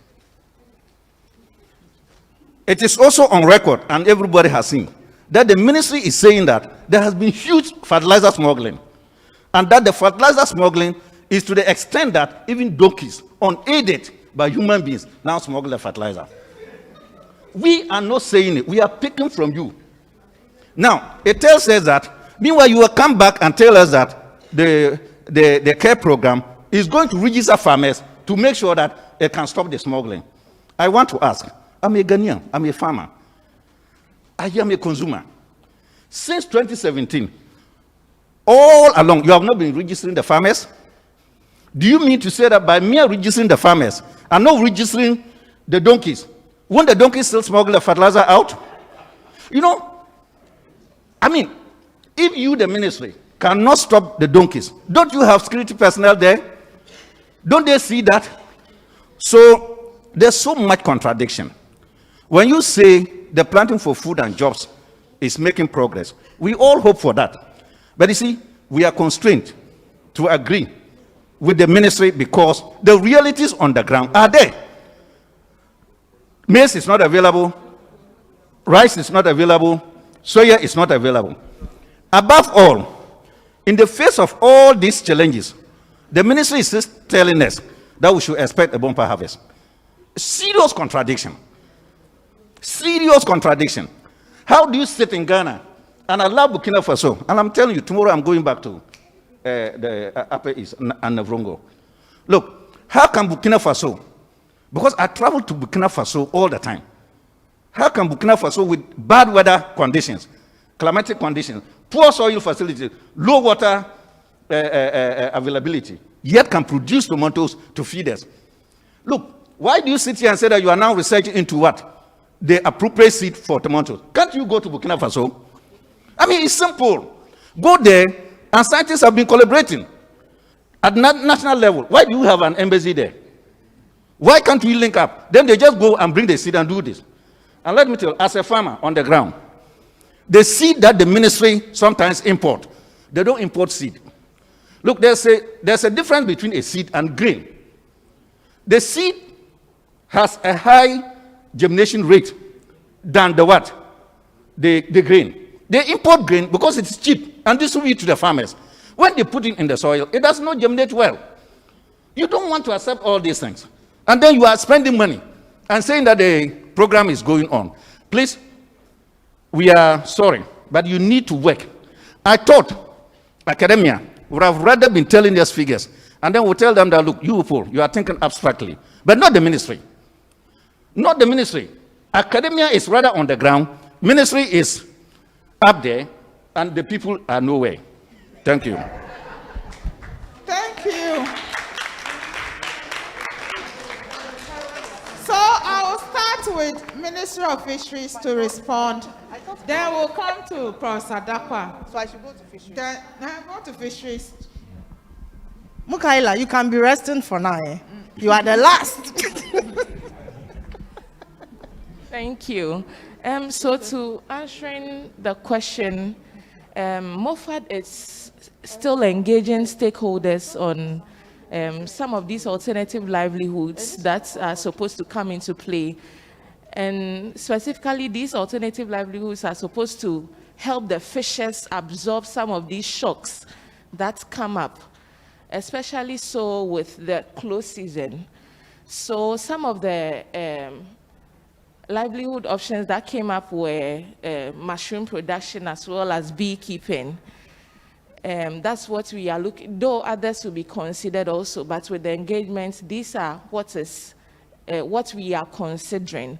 It is also on record, and everybody has seen, that the ministry is saying that there has been huge fertilizer smuggling, and that the fertilizer smuggling is to the extent that even donkeys, unaided by human beings, now smuggle the fertilizer. We are not saying it. We are picking from you. Now, it tells us that, meanwhile, you will come back and tell us that the care program is going to register farmers to make sure that it can stop the smuggling. I want to ask, I'm a Ghanaian, I'm a farmer, I am a consumer. Since 2017, all along, you have not been registering the farmers? Do you mean to say that by mere registering the farmers and not registering the donkeys, won't the donkeys still smuggle the fertilizer out? You know, I mean, if you, the ministry, cannot stop the donkeys, don't you have security personnel there? Don't they see that? So there's so much contradiction. When you say the planting for food and jobs is making progress, we all hope for that. But you see, we are constrained to agree with the ministry because the realities on the ground are there. Maize is not available, rice is not available, soya is not available. Above all, in the face of all these challenges, the ministry is just telling us that we should expect a bumper harvest. Serious contradiction. Serious contradiction. How do you sit in Ghana and allow Burkina Faso? And I'm telling you, tomorrow I'm going back to the Upper East and Navrongo. Look, how can Burkina Faso, because I travel to Burkina Faso all the time, how can Burkina Faso with bad weather conditions, climatic conditions, poor soil facilities, low water availability, yet can produce tomatoes to feed us? Look, why do you sit here and say that you are now researching into what? The appropriate seed for tomatoes. Can't you go to Burkina Faso? I mean, it's simple. Go there, and scientists have been collaborating at national level. Why do you have an embassy there? Why can't we link up? Then they just go and bring the seed and do this. And let me tell you, as a farmer on the ground, the seed that the ministry sometimes import, they don't import seed. Look, there's a difference between a seed and grain. The seed has a high germination rate than the what? The grain. They import grain because it's cheap and distribute to the farmers. When they put it in the soil, it does not germinate well. You don't want to accept all these things. And then you are spending money and saying that the program is going on. Please, we are sorry, but you need to work. I thought academia would have rather been telling us figures, and then we'll tell them that, look, you people, you are thinking abstractly, but not the ministry. Not the ministry. Academia is rather on the ground. Ministry is up there, and the people are nowhere. Thank you. Thank you. So I will start with Ministry of Fisheries to respond. Then we'll come to Professor Dakwa. So I should go to Fisheries. Then go to Fisheries. Mukaila, you can be resting for now. Eh? You are the last. Thank you. So to answering the question, MOFAD is still engaging stakeholders on some of these alternative livelihoods that are supposed to come into play. And specifically, these alternative livelihoods are supposed to help the fishers absorb some of these shocks that come up, especially so with the close season. So some of the livelihood options that came up were mushroom production as well as beekeeping. That's what we are looking, though others will be considered also, but with the engagement, these are what we are considering.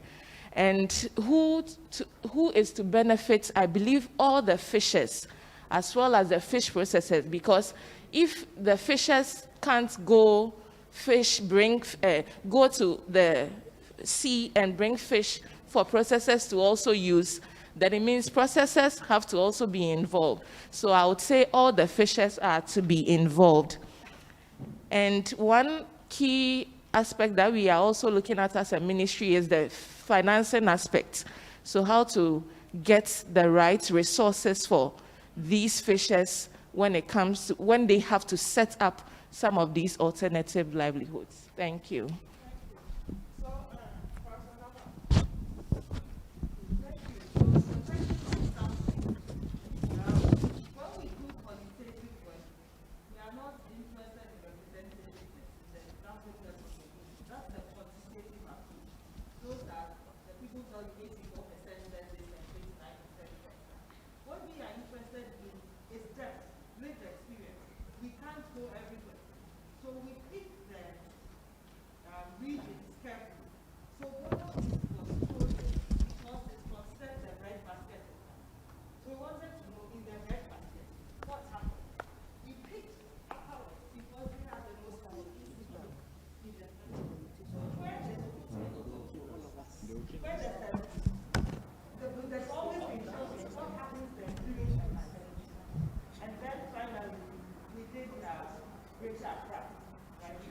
And who is to benefit, I believe, all the fishers as well as the fish processors, because if the fishers can't go go to the sea and bring fish for processors to also use, then it means processors have to also be involved. So I would say all the fishers are to be involved. And one key aspect that we are also looking at as a ministry is the financing aspect. So how to get the right resources for these fishers when it comes to, when they have to set up some of these alternative livelihoods. Thank you.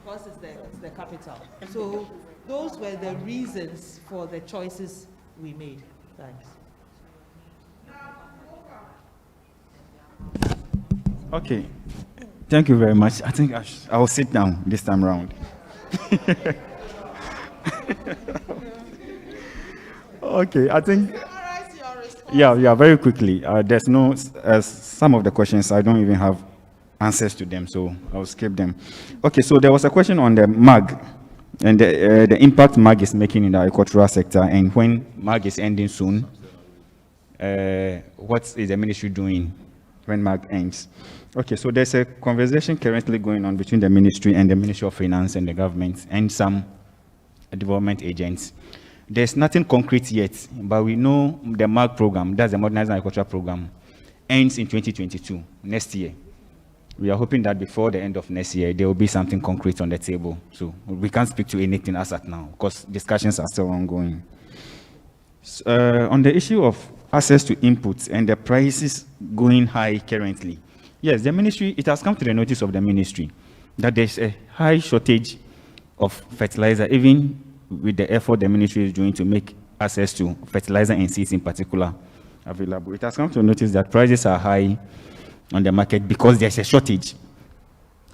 Because it's the capital. So those were the reasons for the choices we made. Thanks. Okay. Thank you very much. I think I will sit down this time around. Okay, I think. Yeah, very quickly. There's no, some of the questions I don't even have answers to them, so I'll skip them. Okay, so there was a question on the MAG and the impact MAG is making in the agricultural sector, and when MAG is ending soon, what is the ministry doing when MAG ends? Okay, so there's a conversation currently going on between the ministry and the Ministry of Finance and the government and some development agents. There's nothing concrete yet, but we know the MAG program, that's the Modernizing Agriculture Program, ends in 2022, next year. We are hoping that before the end of next year, there will be something concrete on the table. So we can't speak to anything as at now, because discussions are still ongoing. On the issue of access to inputs and the prices going high currently, yes, the ministry, it has come to the notice of the ministry that there's a high shortage of fertilizer, even with the effort the ministry is doing to make access to fertilizer and seeds in particular available. It has come to notice that prices are high on the market because there's a shortage.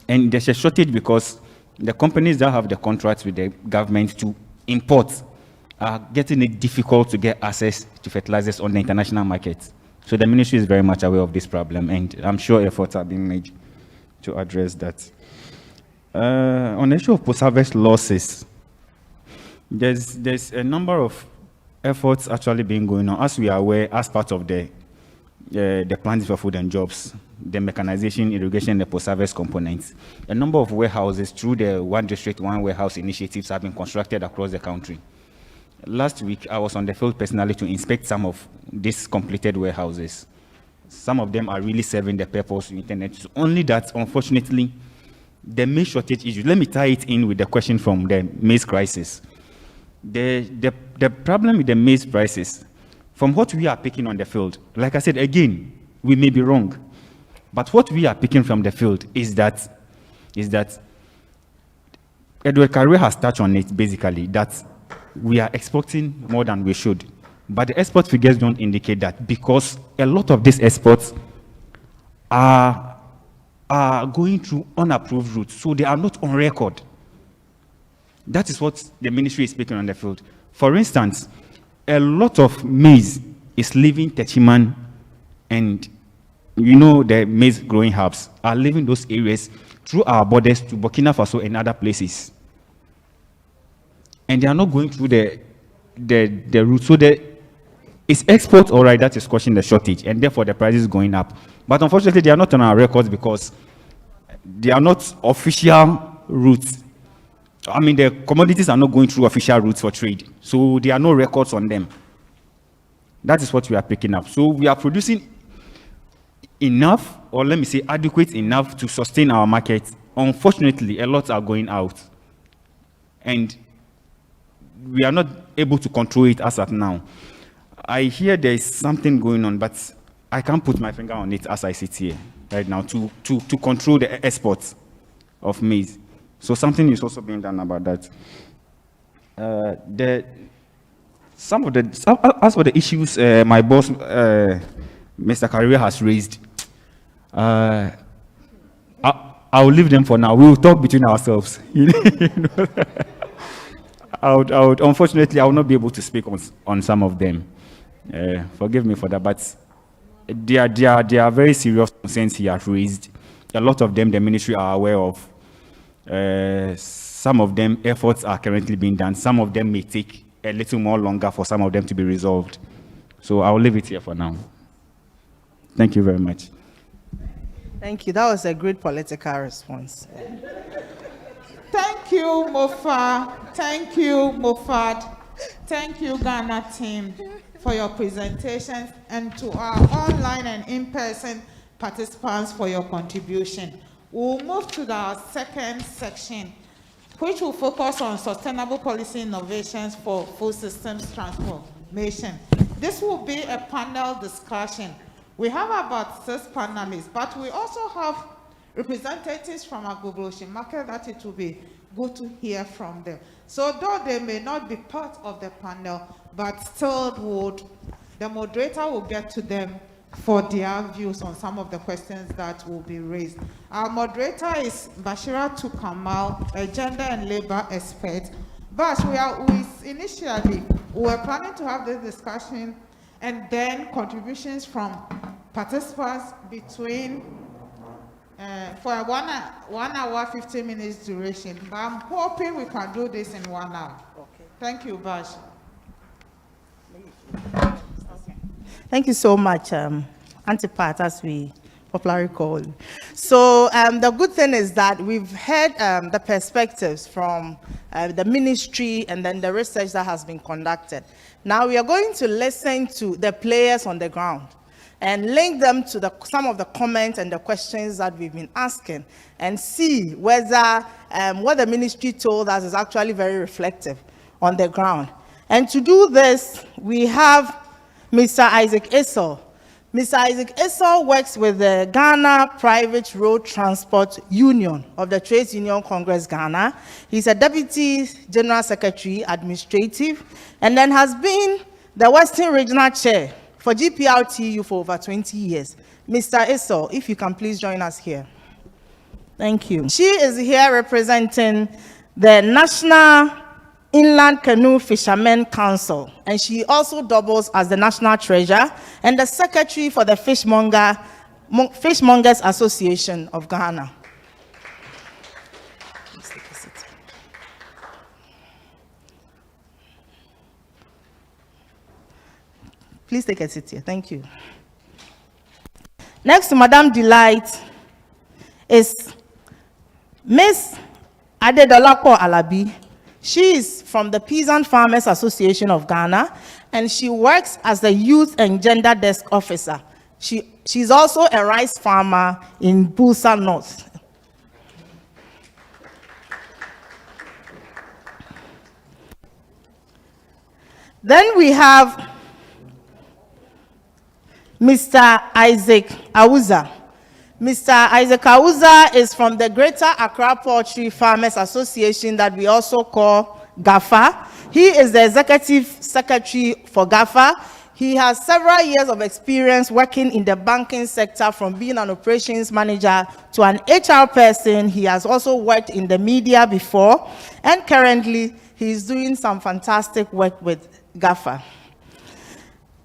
And there's a shortage because the companies that have the contracts with the government to import are getting it difficult to get access to fertilizers on the international market. So the ministry is very much aware of this problem, and I'm sure efforts are being made to address that. On the issue of post-harvest losses, there's a number of efforts actually being going on, as we are aware, as part of the plans for food and jobs, the mechanization, irrigation, and the post-harvest components. A number of warehouses through the One District, One Warehouse initiatives have been constructed across the country. Last week, I was on the field personally to inspect some of these completed warehouses. Some of them are really serving the purpose intended. Only that, unfortunately, the maize shortage issue, let me tie it in with the question from the maize crisis. The problem with the maize prices, from what we are picking on the field, like I said, again, we may be wrong, but what we are picking from the field is that Edward Carrier has touched on it, basically, that we are exporting more than we should. But the export figures don't indicate that, because a lot of these exports are going through unapproved routes, so they are not on record. That is what the ministry is speaking on the field. For instance, a lot of maize is leaving Techiman, and the maize growing hubs are leaving those areas through our borders to Burkina Faso and other places. And they are not going through the route. So it's export, all right, that is causing the shortage, and therefore the price is going up. But unfortunately, they are not on our records because they are not official routes. I mean, the commodities are not going through official routes for trade. So there are no records on them. That is what we are picking up. So we are producing enough, or let me say adequate enough, to sustain our market. Unfortunately, a lot are going out. And we are not able to control it as at now. I hear there is something going on, but I can't put my finger on it as I sit here right now to control the exports of maize. So something is also being done about that. As for the issues my boss, Mr. Carrier, has raised, I'll leave them for now. We will talk between ourselves. Unfortunately, I will not be able to speak on some of them. Forgive me for that, but there are very serious concerns he has raised. A lot of them the ministry are aware of. Some of them efforts are currently being done. Some of them may take a little more longer for some of them to be resolved. So I'll leave it here for now. Thank you very much. Thank you. That was a great political response. Thank you, Mofa. Thank you, Mofat. Thank you, Ghana team, for your presentations, and to our online and in-person participants for your contribution. We'll move to our second section, which will focus on sustainable policy innovations for food systems transformation. This will be a panel discussion. We have about 6 panelists, but we also have representatives from our global ocean market that it will be good to hear from them. So though they may not be part of the panel, but still the moderator will get to them for their views on some of the questions that will be raised. Our moderator is Bashira Tukamal, a gender and labor expert. But initially, we were planning to have this discussion and then contributions from participants between for a 1 hour, 15 minutes duration. But I'm hoping we can do this in 1 hour. Okay. Thank you, Bash. Thank you so much, Auntie Pat, as we popularly call you. So the good thing is that we've heard the perspectives from the ministry and then the research that has been conducted. Now we are going to listen to the players on the ground and link them to some of the comments and the questions that we've been asking, and see whether what the ministry told us is actually very reflective on the ground. And to do this, we have Mr. Isaac Esau. Mr. Isaac Esau works with the Ghana Private Road Transport Union of the Trades Union Congress Ghana. He's a Deputy General Secretary, Administrative, and then has been the Western Regional Chair for GPRTU for over 20 years. Mr. Esau, if you can please join us here. Thank you. She is here representing the National Inland Canoe Fishermen Council, and she also doubles as the National Treasurer and the Secretary for the Fishmongers Association of Ghana. Please take a seat here. Thank you. Next to Madame Delight is Miss Adedolapo Alabi. She is from the Peasant Farmers Association of Ghana, and she works as the Youth and Gender Desk Officer. She's also a rice farmer in Bulsa North. Then we have Mr. Isaac Awuza. Mr. Isaac Awuza is from the Greater Accra Poultry Farmers Association that we also call GAFA. He is the Executive Secretary for GAFA. he has several years of experience working in the banking sector, from being an operations manager to an HR person. He has also worked in the media before, and currently he is doing some fantastic work with GAFA.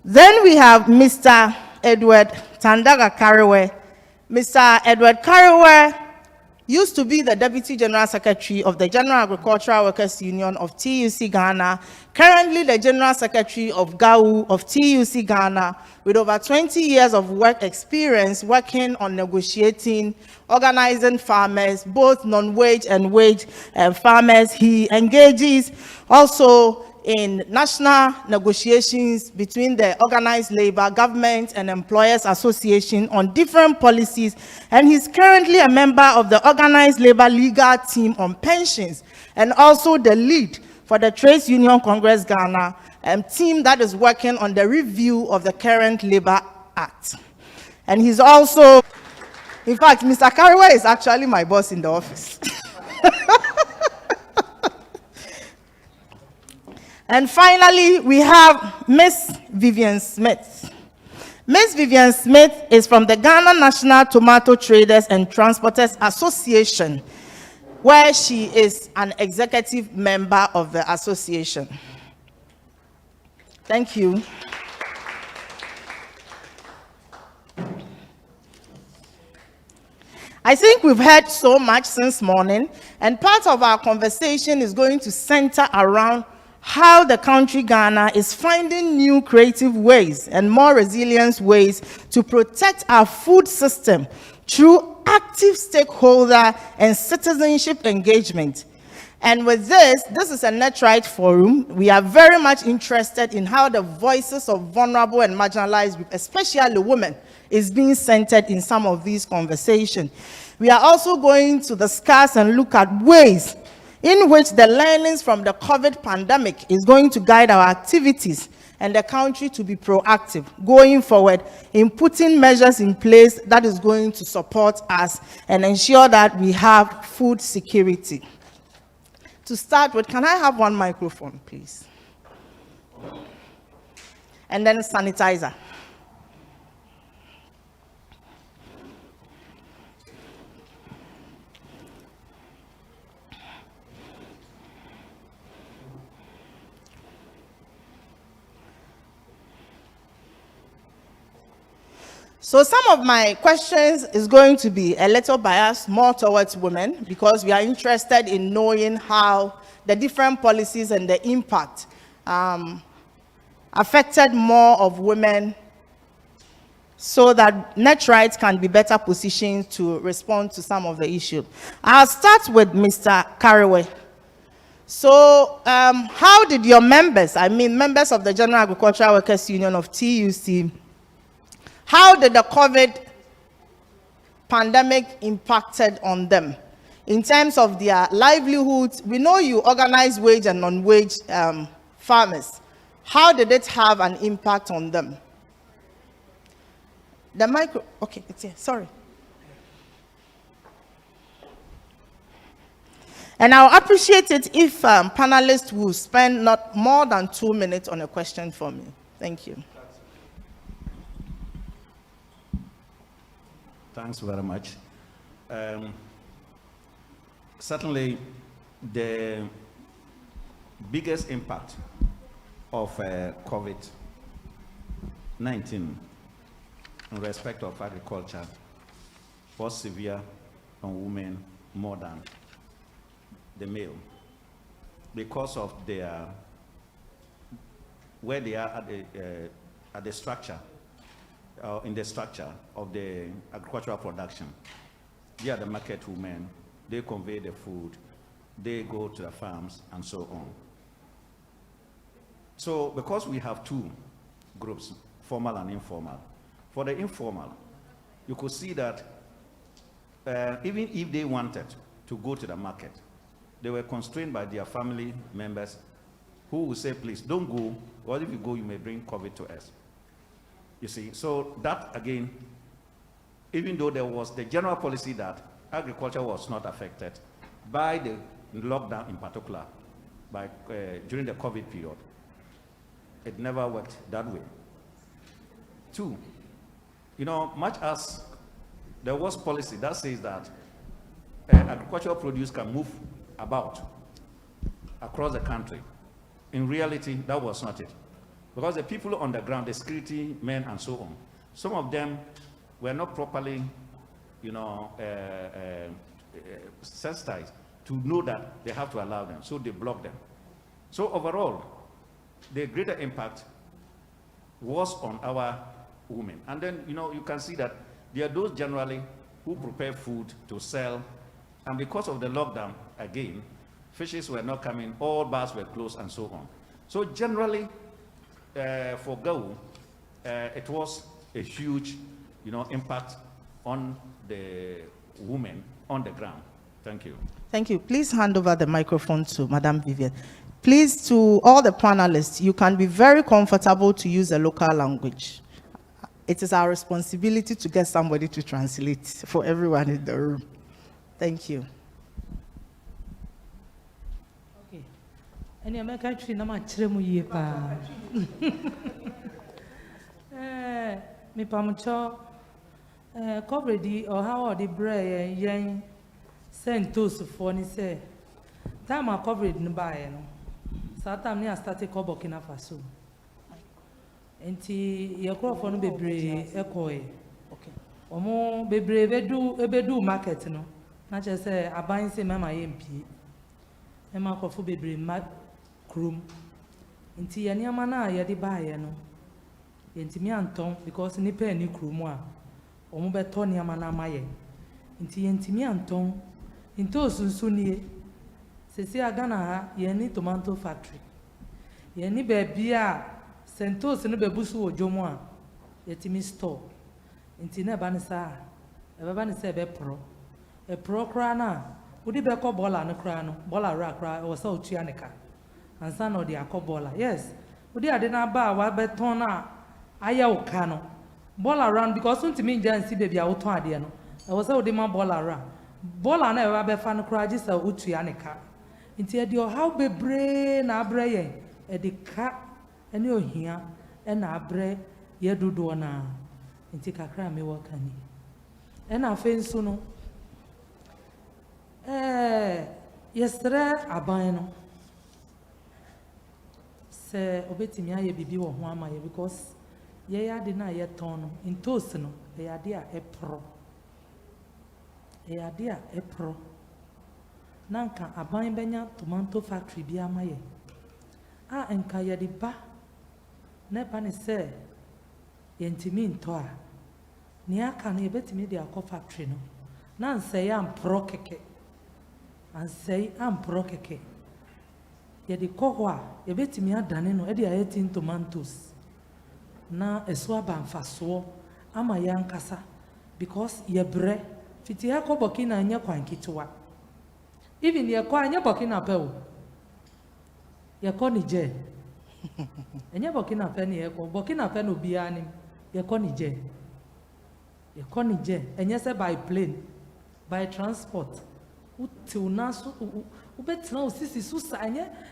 Then we have Mr. Edward Tandaga Kariwe. Mr. Edward Kariwe used to be the Deputy General Secretary of the General Agricultural Workers Union of TUC Ghana, currently the General Secretary of GAU of TUC Ghana, with over 20 years of work experience working on negotiating, organizing farmers, both non-wage and wage farmers. He engages also in national negotiations between the organized labor, government, and employers association on different policies, and he's currently a member of the organized labor legal team on pensions, and also the lead for the Trades Union Congress Ghana team that is working on the review of the current Labor Act. And he's also, in fact, Mr. Kariwe is actually my boss in the office. And finally, we have Miss Vivian Smith. Miss Vivian Smith is from the Ghana National Tomato Traders and Transporters Association, where she is an executive member of the association. Thank you. I think we've heard so much since morning, and part of our conversation is going to center around how the country Ghana is finding new creative ways and more resilient ways to protect our food system through active stakeholder and citizenship engagement. And with this is a Netright forum. We are very much interested in how the voices of vulnerable and marginalized groups, especially women, is being centered in some of these conversations. We are also going to discuss and look at ways in which the learnings from the COVID pandemic is going to guide our activities and the country to be proactive going forward in putting measures in place that is going to support us and ensure that we have food security. To start with, can I have one microphone, please? And then sanitizer. So some of my questions is going to be a little biased, more towards women, because we are interested in knowing how the different policies and the impact affected more of women, so that Netright can be better positioned to respond to some of the issues. I'll start with Mr. Kariwe. So how did your members, members of the General Agricultural Workers Union of TUC, how did the COVID pandemic impacted on them in terms of their livelihoods? We know you organize wage and non-wage farmers. How did it have an impact on them? Okay, it's here, sorry. And I'll appreciate it if panelists will spend not more than 2 minutes on a question for me. Thank you. Thanks very much. Certainly, the biggest impact of COVID-19 in respect of agriculture was severe on women more than the male, because of their where they are at the structure. In the structure of the agricultural production. They are the market women, they convey the food, they go to the farms, and so on. So because we have two groups, formal and informal, for the informal, you could see that even if they wanted to go to the market, they were constrained by their family members who would say, please don't go, or if you go, you may bring COVID to us. You see, so that again, even though there was the general policy that agriculture was not affected by the lockdown in particular, during the COVID period, it never worked that way. Two, you know, much as there was policy that says that agricultural produce can move about across the country, in reality, that was not it. Because the people on the ground, the security men and so on, some of them were not properly, you know, sensitized to know that they have to allow them, so they blocked them. So overall, the greater impact was on our women. And then, you know, you can see that there are those generally who prepare food to sell, and because of the lockdown, again, fishes were not coming, all bars were closed, and so on. So generally, for Gao, it was a huge, you know, impact on the women on the ground. Thank you. Thank you. Please hand over the microphone to Madam Vivian. Please, to all the panelists, you can be very comfortable to use a local language. It is our responsibility to get somebody to translate for everyone in the room. Thank you. Okay. Any American tree na ma chere mu yie pa. Me pamucho coverage or how the bread yen send toast for ni say time our coverage no buy no. So time ni I started ko Burkina Faso. Enti ye crop for no bebre ekoe. Okay. Omo bebre ebedu market no. Na che say aban say mama yempi. E ma ko fo bebre ma krum. Enti ye niama na ye de buy no. Enti mi anton because ni pe ni krum a omo beto niama na maye. Enti enti mi anton into sunsu nie. Sesi agana ha ye ni tomato factory. Ye ni baby a Sentos no bebusu ojomo a yetimi store nti na ba ne sa e ba ne se be pro e pro kra na udi be ko bola no kra no bola ra kra o sa otua ne ka ansa na odi akobola yes udi ade na ba wa be ton na aya uka no bola round because ntimi nja nsi baby a wo ton ade no e wo sa odi ma bola ra bola na e ba be fa no kra ji sa otua ne ka nti e di o how bebre na abre yen e di ka eni ohia ena abre ye dodo na nti kakra me wakani ena afa nso no yesre aban no se obetimi aye bibi wo ho ama ye because ye ya de na ye ton no intos no ye ya de a epro nanka aban benya tomato factory bi ama ye a enka ye de ba na ba ne se yentimi nto a ne aka na yebetimi de akọ factory no na nse ya ampro keke ye de koho a yebetimi adane no e de ayetin tomatoes na eso abanfaso ama ya nkasa because ye bre fiti akọ Burkina anya kwankitwa even ye kwa anya Burkina pewo ye ko Niger enye Burkina Faso ye ko Burkina Faso no bia nim ye ko Niger enye se by plane by transport util naso ubetina osisi susa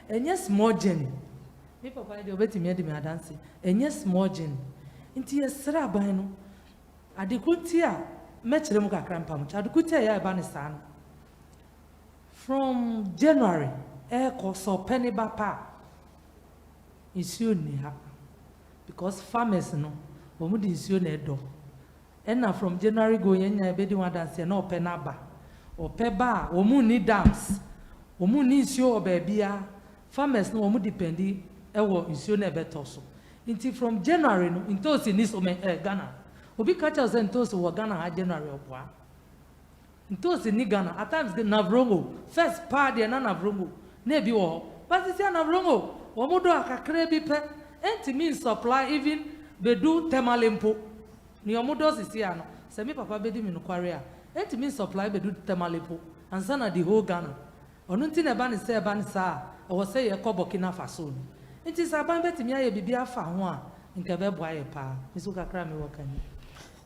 enye small journey me papa de obetimi de me adanse enye small journey nti ye sra aban no adekuti a mekere mu kakra mpam adekuti a ya eba ne sa no from January ko so penny bapa issue ni ha because farmers no omu di issue na edo na from January go yenya be di one dance na ope na ba ope ba omu ni dams omu ni issue obabia farmers no omu dependi ewo issue na beto so nti from January no ntosi ni so Ghana obi catch us ntosi wo Ghana ha January oboa ntosi ni Ghana at times the navrongo first part na navrongo na bi wo but isi navrongo omodo akakre bi pe enti supply even bedu temalempo ni omodo sisi ano se me papa bedi mi no kware a enti supply bedu temalempo ansa na the whole Ghana onu nti na ba ne se ba ne sa e wo se ye ko Burkina Faso enti sa ban betimi aye bibia fa ho a nke be boa ye pa misu kakra me wakani.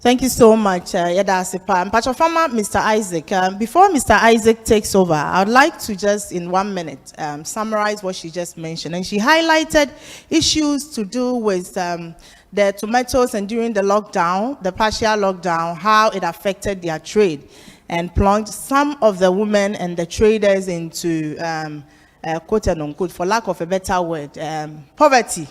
Thank you so much, Yadasipa. Mpacho Farmer, Mr. Isaac. Before Mr. Isaac takes over, I would like to just, in 1 minute, summarize what she just mentioned. And she highlighted issues to do with the tomatoes and during the lockdown, the partial lockdown, how it affected their trade and plunged some of the women and the traders into, quote and unquote, for lack of a better word, poverty.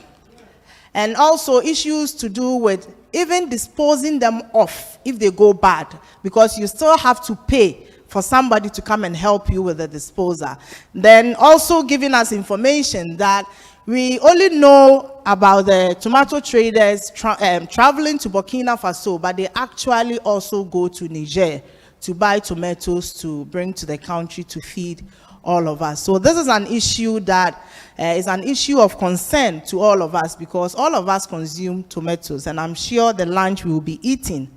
And also issues to do with even disposing them off if they go bad, because you still have to pay for somebody to come and help you with the disposal. Then also giving us information that we only know about the tomato traders traveling to Burkina Faso, but they actually also go to Niger to buy tomatoes to bring to the country to feed all of us. So this is an issue that is an issue of concern to all of us, because all of us consume tomatoes, and I'm sure the lunch we will be eating,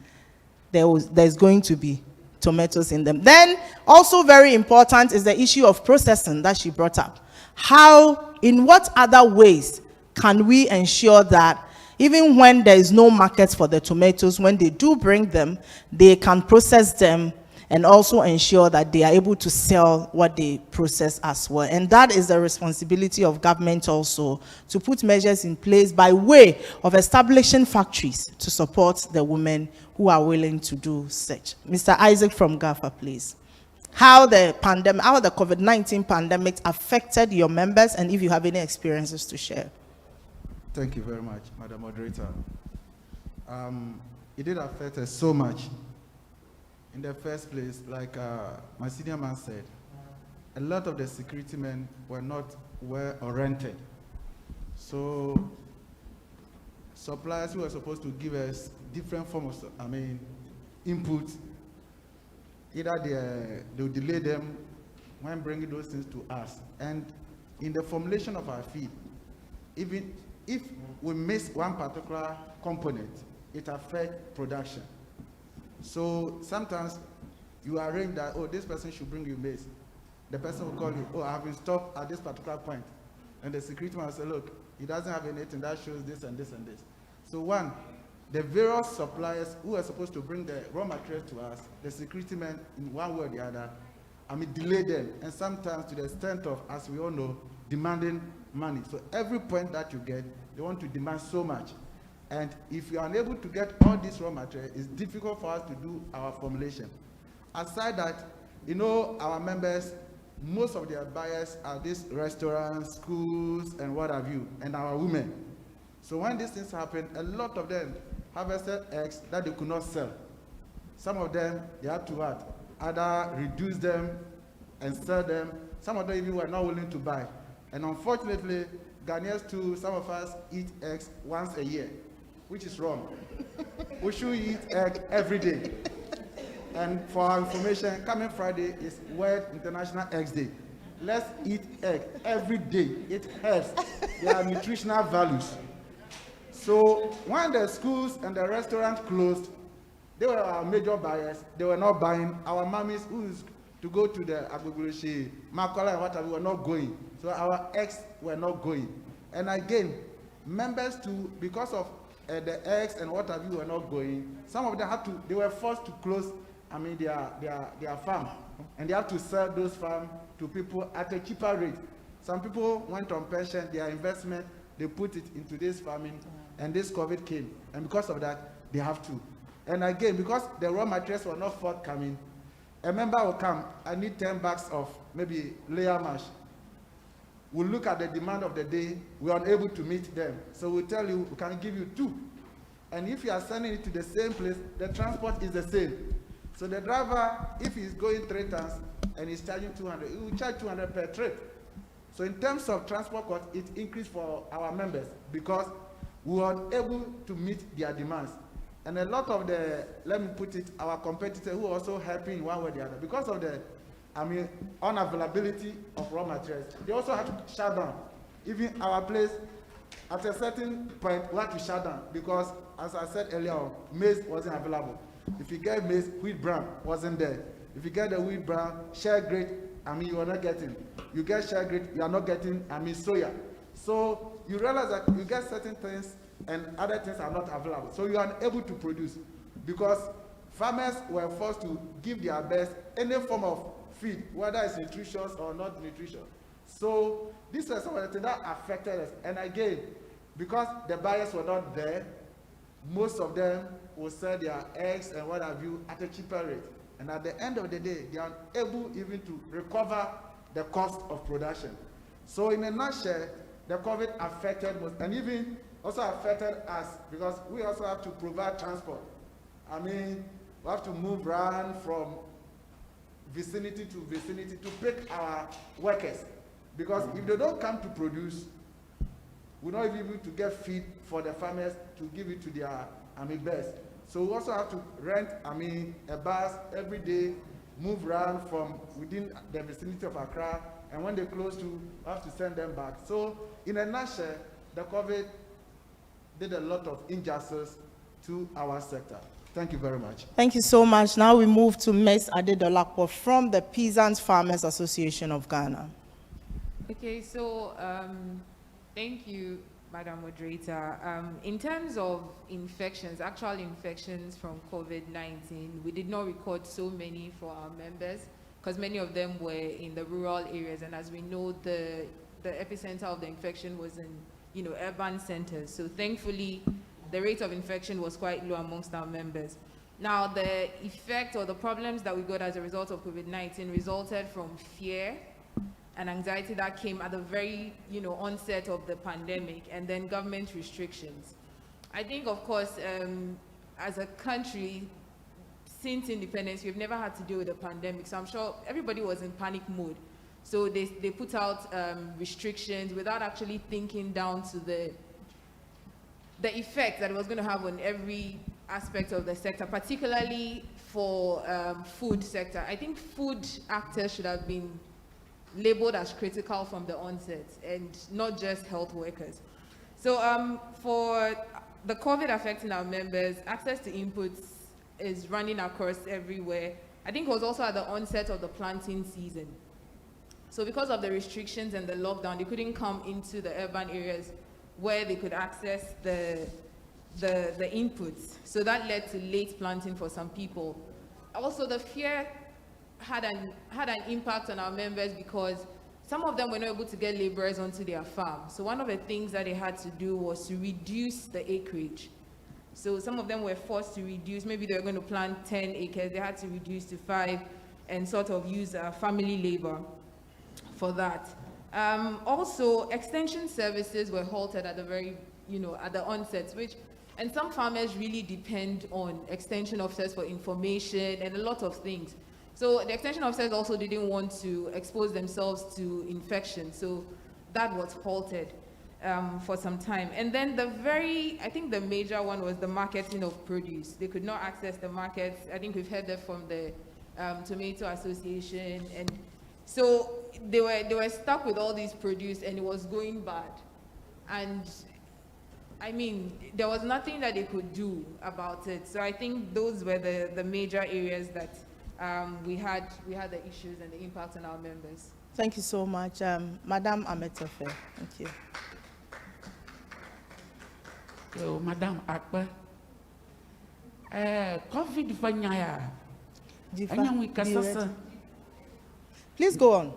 there's going to be tomatoes in them. Then also very important is the issue of processing that she brought up. How, in what other ways can we ensure that even when there is no market for the tomatoes, when they do bring them, they can process them and also ensure that they are able to sell what they process as well. And that is the responsibility of government also, to put measures in place by way of establishing factories to support the women who are willing to do such. Mr. Isaac from GAFA, please. How the COVID-19 pandemic affected your members, and if you have any experiences to share. Thank you very much, Madam Moderator. It did affect us so much. In the first place, like my senior man said, a lot of the security men were not well oriented. So suppliers who were supposed to give us different forms of, input, either they'll delay them when bringing those things to us. And in the formulation of our feed, even if we miss one particular component, it affects production. So sometimes you arrange that, oh, this person should bring you maize. The person will call you, oh, I have been stopped at this particular point. And the security man will say, look, he doesn't have anything that shows this and this and this. So one, the various suppliers who are supposed to bring the raw materials to us, the security men, in one way or the other, delay them. And sometimes to the extent of, as we all know, demanding money. So every point that you get, they want to demand so much. And if you are unable to get all this raw material, it's difficult for us to do our formulation. Aside that, our members, most of their buyers are these restaurants, schools, and what have you, and our women. So when these things happen, a lot of them harvested eggs that they could not sell. Some of them, they had to either reduce them and sell them. Some of them even were not willing to buy. And unfortunately, Ghanaians too, some of us eat eggs once a year, which is wrong. We should eat egg every day. And for our information, coming Friday is World International Eggs Day. Let's eat egg every day. It helps. There are nutritional values. So when the schools and the restaurants closed, they were our major buyers. They were not buying. Our mummies who used to go to the Agbogboloshi, Makola and whatever were not going. So our eggs were not going. And again, members too, because of the eggs and what have you were not going, some of them they were forced to close, their farm. And they have to sell those farms to people at a cheaper rate. Some people went on pension, their investment, they put it into this farming, and this COVID came. And because of that, they have to. And again, because the raw materials were not forthcoming, a member will come, I need 10 bags of maybe layer mash. We'll look at the demand of the day, we're unable to meet them. So we'll tell you, we can give you 2. And if you are sending it to the same place, the transport is the same. So the driver, if he's going 3 tons and he's charging 200, he will charge 200 per trip. So in terms of transport cost, it increased for our members because we were able to meet their demands. And a lot of our competitors who are also helping in one way or the other, because of the unavailability of raw materials, they also had to shut down. Even our place, at a certain point, we had to shut down because, as I said earlier, maize wasn't available. If you get maize, wheat bran wasn't there. If you get the wheat bran, share grade, you are not getting. You get share grade, you are not getting, soya. So you realize that you get certain things and other things are not available. So you are unable to produce because farmers were forced to give their best any form of feed, whether it's nutritious or not nutritious. So this was some of the things that affected us. And again, because the buyers were not there, most of them will sell their eggs and what have you at a cheaper rate. And at the end of the day, they are able even to recover the cost of production. So in a nutshell, the COVID affected most, and even also affected us because we also have to provide transport. I mean, we have to move around from vicinity to vicinity to pick our workers. Because if they don't come to produce, we're not even able to get feed for the farmers to give it to their birds. So we also have to rent a bus every day, move around from within the vicinity of Accra, and when they close to, we have to send them back. So in a nutshell, the COVID did a lot of injustice to our sector. Thank you very much. Thank you so much. Now we move to Ms. Adedolapo from the Peasants Farmers Association of Ghana. Okay, so thank you, Madam Moderator. In terms of infections, actual infections from COVID-19, we did not record so many for our members because many of them were in the rural areas, and as we know, the epicenter of the infection was in urban centers. So thankfully, the rate of infection was quite low amongst our members. Now, the effect or the problems that we got as a result of COVID-19 resulted from fear and anxiety that came at the very onset of the pandemic, and then government restrictions. I think, of course, as a country, since independence, we've never had to deal with a pandemic, so I'm sure everybody was in panic mode. So they put out restrictions without actually thinking down to the effect that it was going to have on every aspect of the sector, particularly for food sector. I think food actors should have been labeled as critical from the onset, and not just health workers. So for the COVID affecting our members, access to inputs is running across everywhere. I think it was also at the onset of the planting season. So because of the restrictions and the lockdown, they couldn't come into the urban areas where they could access the inputs. So that led to late planting for some people. Also, the fear had an impact on our members because some of them were not able to get laborers onto their farm. So one of the things that they had to do was to reduce the acreage. So some of them were forced to reduce. Maybe they were going to plant 10 acres. They had to reduce to 5 and sort of use family labor for that. Also, extension services were halted at the very, at the onset, and some farmers really depend on extension officers for information and a lot of things. So the extension officers also didn't want to expose themselves to infection, so that was halted for some time. And then I think the major one was the marketing of produce. They could not access the markets. I think we've heard that from the Tomato Association, and so they were stuck with all these produce, and it was going bad. And I mean, there was nothing that they could do about it. So I think those were the major areas that we had the issues and the impact on our members. Thank you so much. Madam Ametofe, thank you. So, Madam Akpa, COVID fanyaya. Please go on.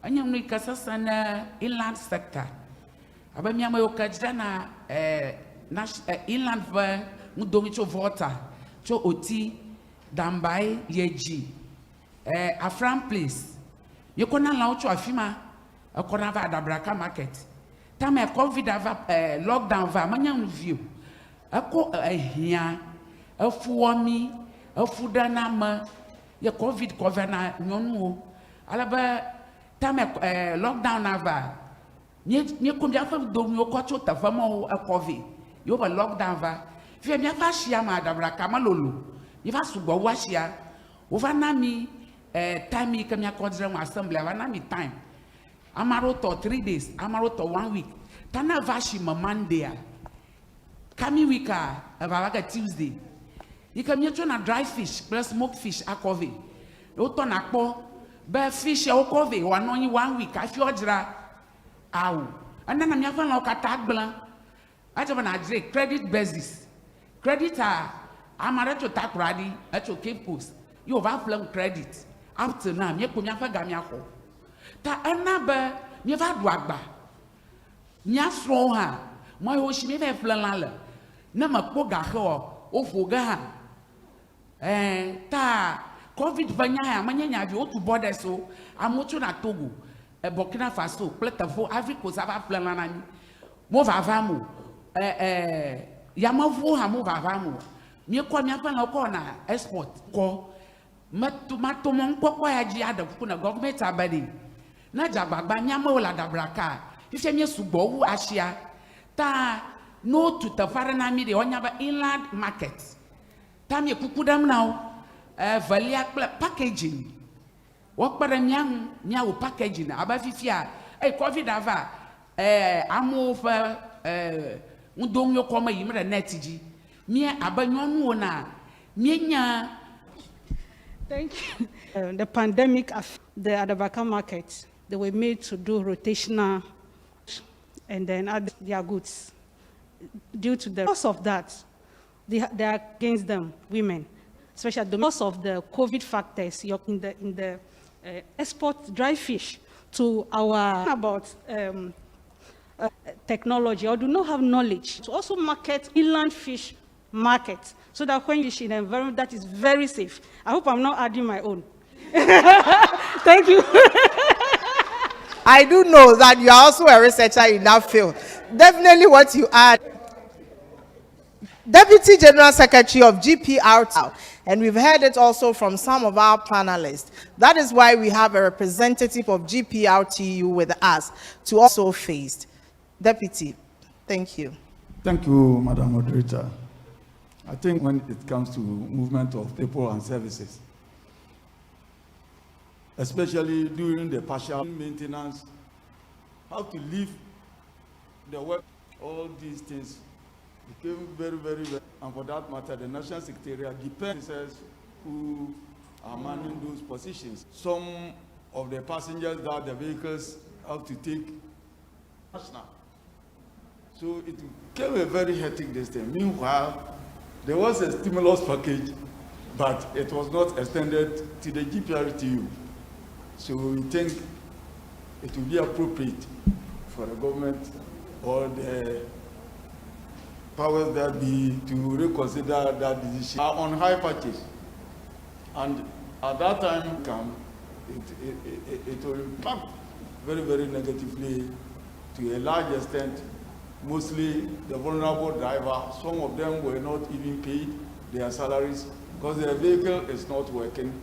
Anyam kasasa na inland sector. Abanyama yokajana inland va mudomi cho water cho oti dambai yeji Afram place. Yokona la cho afima akona va adabraka market. Tame COVID ava lockdown va manyam view. Ako ehia afuomi afudana ma ye COVID cover na nyonu alaba tame lockdown ava nye kombia fa do mi okocho tafamo COVID yo ba lockdown va fi mi afa shia ma adabra kama lolo ye fa sugbo wa shia wo fa na mi time ke mi akodre mu assembly wa na mi time amaro to 3 days amaro to 1 week tana va shi Monday kami weeka ava Tuesday you can meet na dry fish plus smoked fish akove o to na po be fish e okove wa no 1 week afi ojira awu and na me afa na okata agblan aje na ajre credit basis credit amare to takradi to Cape Coast you have plan credit up to now me ko me afa ga me akọ ta anaba me fa do agba nya so ha mo ho shi me fe plan la na makpo ga ho ofoga ta covid banya ha manya nya bi otu border so amotu na Togo Burkina Faso pletafo Ivory Coast ava planana ni mo vava mo yamavu ha mo vava mo mi kwa mi apa na ko na export ko mato mon kokwa ya ji ada ku na government abadi na jagbagba nyama wala dabraka ife mi sugbo wu ahia ta no to tafara na mi de onyaba inland market ta mi kukudam now valia packaging wakpara nyawo packaging abafifia covid ava amu fa ndom yo koma yimre netiji mi abanyonu na mienya. Thank you. The pandemic, the Adabaka market, they were made to do rotational and then add their goods. Due to the cost of that, they are against them, women, especially the cost of the COVID factors in the export dry fish to our about technology or do not have knowledge to also market inland fish market so that when you fish in an environment that is very safe. I hope I'm not adding my own. Thank you. I do know that you are also a researcher in that field. Definitely what you add. Deputy General Secretary of GPRT, and we've heard it also from some of our panelists. That is why we have a representative of GPRTU with us to also face. Deputy, thank you. Thank you, Madam Moderator. I think when it comes to movement of people and services, especially during the partial maintenance, how to leave the work, all these things became very, and for that matter, the National Secretariat depends who are manning those positions. Some of the passengers that the vehicles have to take national. So it became a very hectic distance. Meanwhile, there was a stimulus package, but it was not extended to the GPRTU. So we think it would be appropriate for the government or the powers that be to reconsider that decision on high purchase. And at that time, it will impact very negatively to a large extent, mostly the vulnerable driver. Some of them were not even paid their salaries because their vehicle is not working.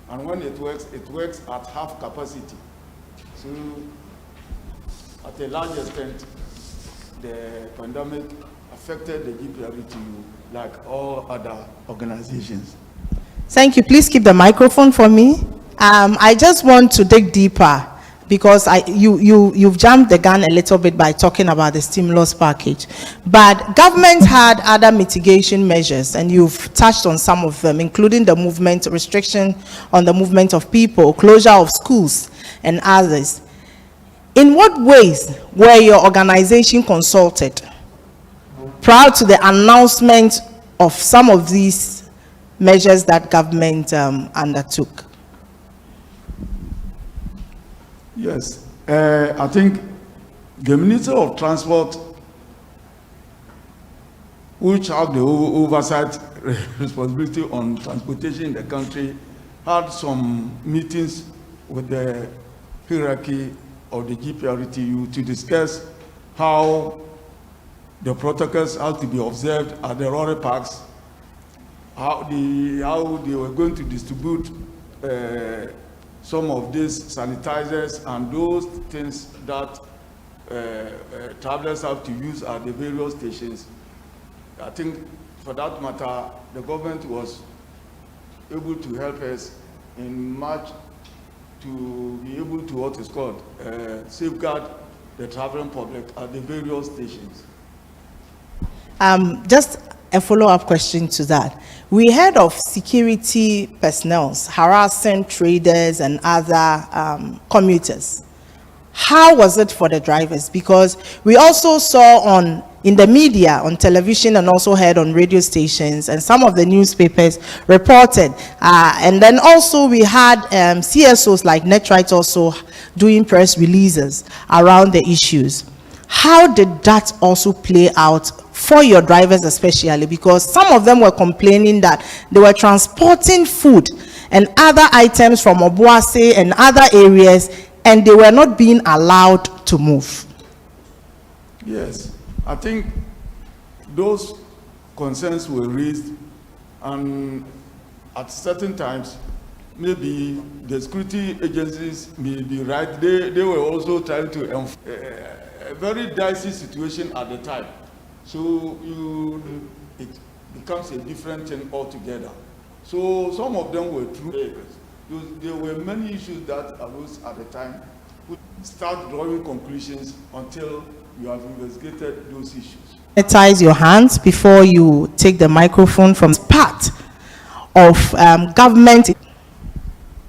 And when it works at half capacity. So at a large extent, the pandemic affected the GPRTU like all other organizations. Thank you. Please keep the microphone for me. I just want to dig deeper because you've jumped the gun a little bit by talking about the stimulus package. But government had other mitigation measures, and you've touched on some of them, including the movement restriction on the movement of people, closure of schools, and others. In what ways were your organization consulted prior to the announcement of some of these measures that government undertook? Yes, I think the Minister of Transport, which have the oversight responsibility on transportation in the country, had some meetings with the hierarchy of the GPRTU to discuss how the protocols have to be observed at the Rory parks, how they were going to distribute some of these sanitizers and those things that travelers have to use at the various stations. I think for that matter, the government was able to help us in March to be able to what is called safeguard the traveling public at the various stations. Just a follow-up question to that. We heard of security personnel harassing traders and other commuters. How was it for the drivers? Because we also saw in the media, on television, and also heard on radio stations, and some of the newspapers reported. And then also we had CSOs like Netright also doing press releases around the issues. How did that also play out for your drivers especially, because some of them were complaining that they were transporting food and other items from Obuasi and other areas, and they were not being allowed to move. Yes, I think those concerns were raised, and at certain times, maybe the security agencies may be right. They were also trying to a very dicey situation at the time. So it becomes a different thing altogether. So some of them were true. There were many issues that arose at the time. We start drawing conclusions until you have investigated those issues. Sanitize your hands before you take the microphone from part of government.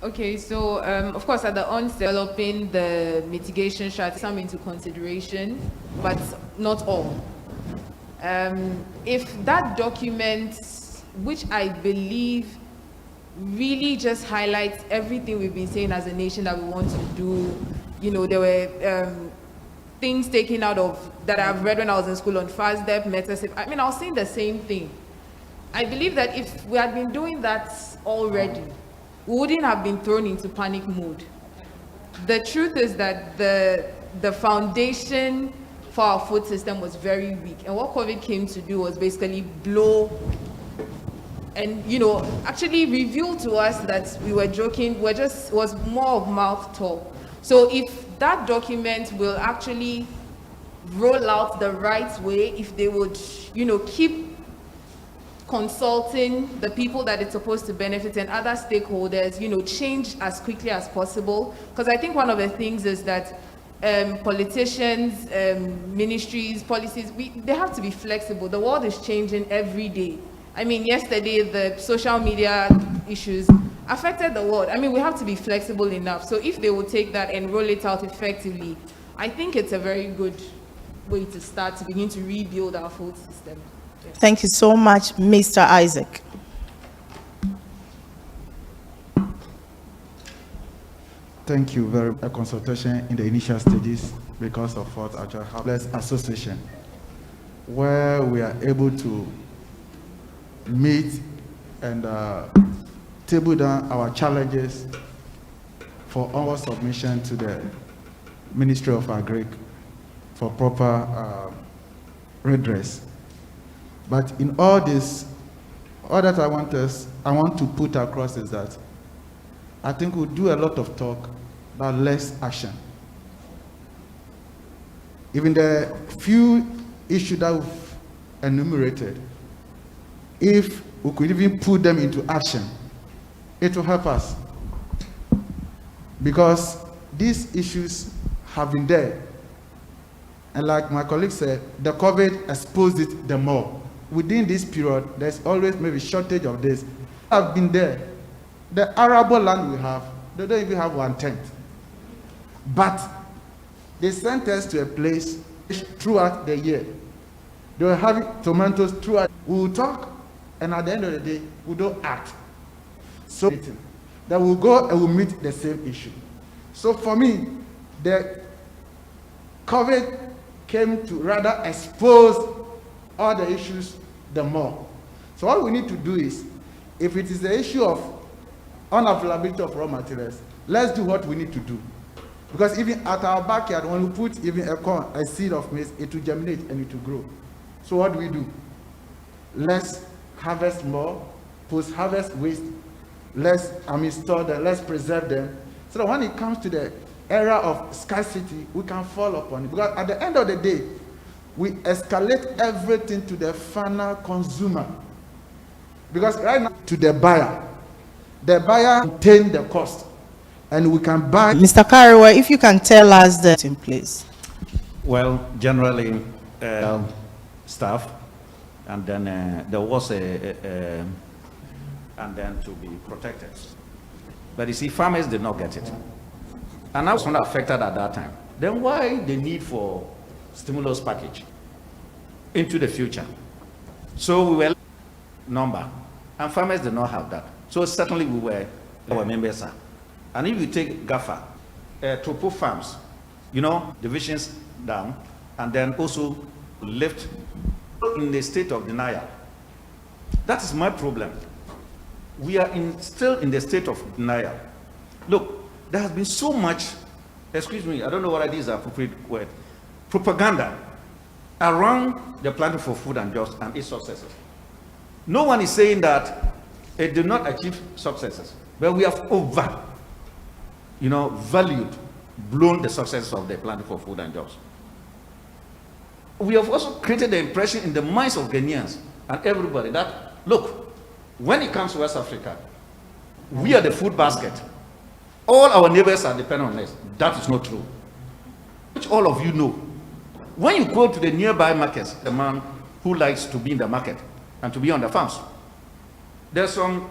Okay, so of course at the onset, developing the mitigation strategy, some into consideration, but not all. If that document, which I believe really just highlights everything we've been saying as a nation that we want to do, you know, there were things taken out of that I've read when I was in school on FASDEP, METASIP. I mean, I was saying the same thing. I believe that if we had been doing that already, we wouldn't have been thrown into panic mode. The truth is that the foundation for our food system was very weak, and what COVID came to do was basically blow and, you know, actually reveal to us that we were joking, was more of mouth talk. So if that document will actually roll out the right way, if they would, you know, keep consulting the people that it's supposed to benefit and other stakeholders, you know, change as quickly as possible. Because I think one of the things is that politicians, ministries, policies, they have to be flexible. The world is changing every day. I mean, yesterday, the social media issues affected the world. I mean, we have to be flexible enough. So if they will take that and roll it out effectively, I think it's a very good way to start to begin to rebuild our food system. Yes. Thank you so much, Mr. Isaac. Thank you very much. A consultation in the initial stages because of what actually happened. Association, where we are able to meet and table down our challenges for our submission to the Ministry of Agric for proper redress. But in all this, all that I want to put across is that I think we'll do a lot of talk, but less action. Even the few issues that we've enumerated, if we could even put them into action, it will help us. Because these issues have been there. And like my colleague said, the COVID exposed it the more. Within this period, there's always maybe shortage of this. Have been there. The arable land we have, they don't even have 1/10. But they sent us to a place throughout the year. They were having tomatoes throughout. We will talk, and at the end of the day, we don't act. So that we'll go and we'll meet the same issue. So for me, the COVID came to rather expose all the issues the more. So what we need to do is, if it is the issue of unavailability of raw materials, let's do what we need to do. Because even at our backyard, when we put even a corn, a seed of maize, it will germinate and it will grow. So what do? Let's harvest more, post-harvest waste, let's store them, let's preserve them, so that when it comes to the era of scarcity, we can fall upon it. Because at the end of the day, we escalate everything to the final consumer. Because right now, to the buyer contains the cost, and we can buy. Mr. Kariwa, if you can tell us that in place. Well, generally, staff, and then there was and then to be protected. But you see, farmers did not get it. And I was not affected at that time. Then why the need for stimulus package into the future? So we were number, and farmers did not have that. So certainly we were our members are. And if you take GAFA, Tropo farms, you know, divisions down, and then also lift In the state of denial. That is my problem. We are still in the state of denial. Look, there has been so much, excuse me, I don't know what it is the appropriate word, propaganda around the Planting for Food and Jobs and its successes. No one is saying that it did not achieve successes, but we have valued, blown the success of the Planting for Food and Jobs. We have also created the impression in the minds of Ghanaians and everybody that, look, when it comes to West Africa, we are the food basket. All our neighbors are dependent on us. That is not true. Which all of you know. When you go to the nearby markets, the man who likes to be in the market and to be on the farms, there's some,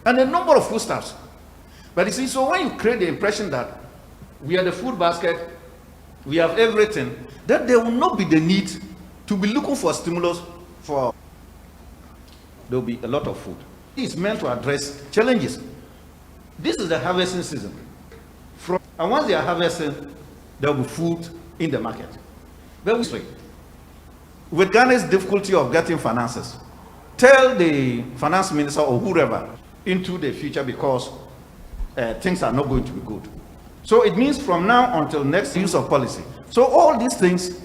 and a number of foodstuffs. But you see, so when you create the impression that we are the food basket, we have everything, then there will not be the need to be looking for stimulus for, there will be a lot of food. It's meant to address challenges. This is the harvesting season. And once they are harvesting, there will be food in the market. But with Ghana's difficulty of getting finances, tell the finance minister or whoever into the future because things are not going to be good. So it means from now until next use of policy. So all these things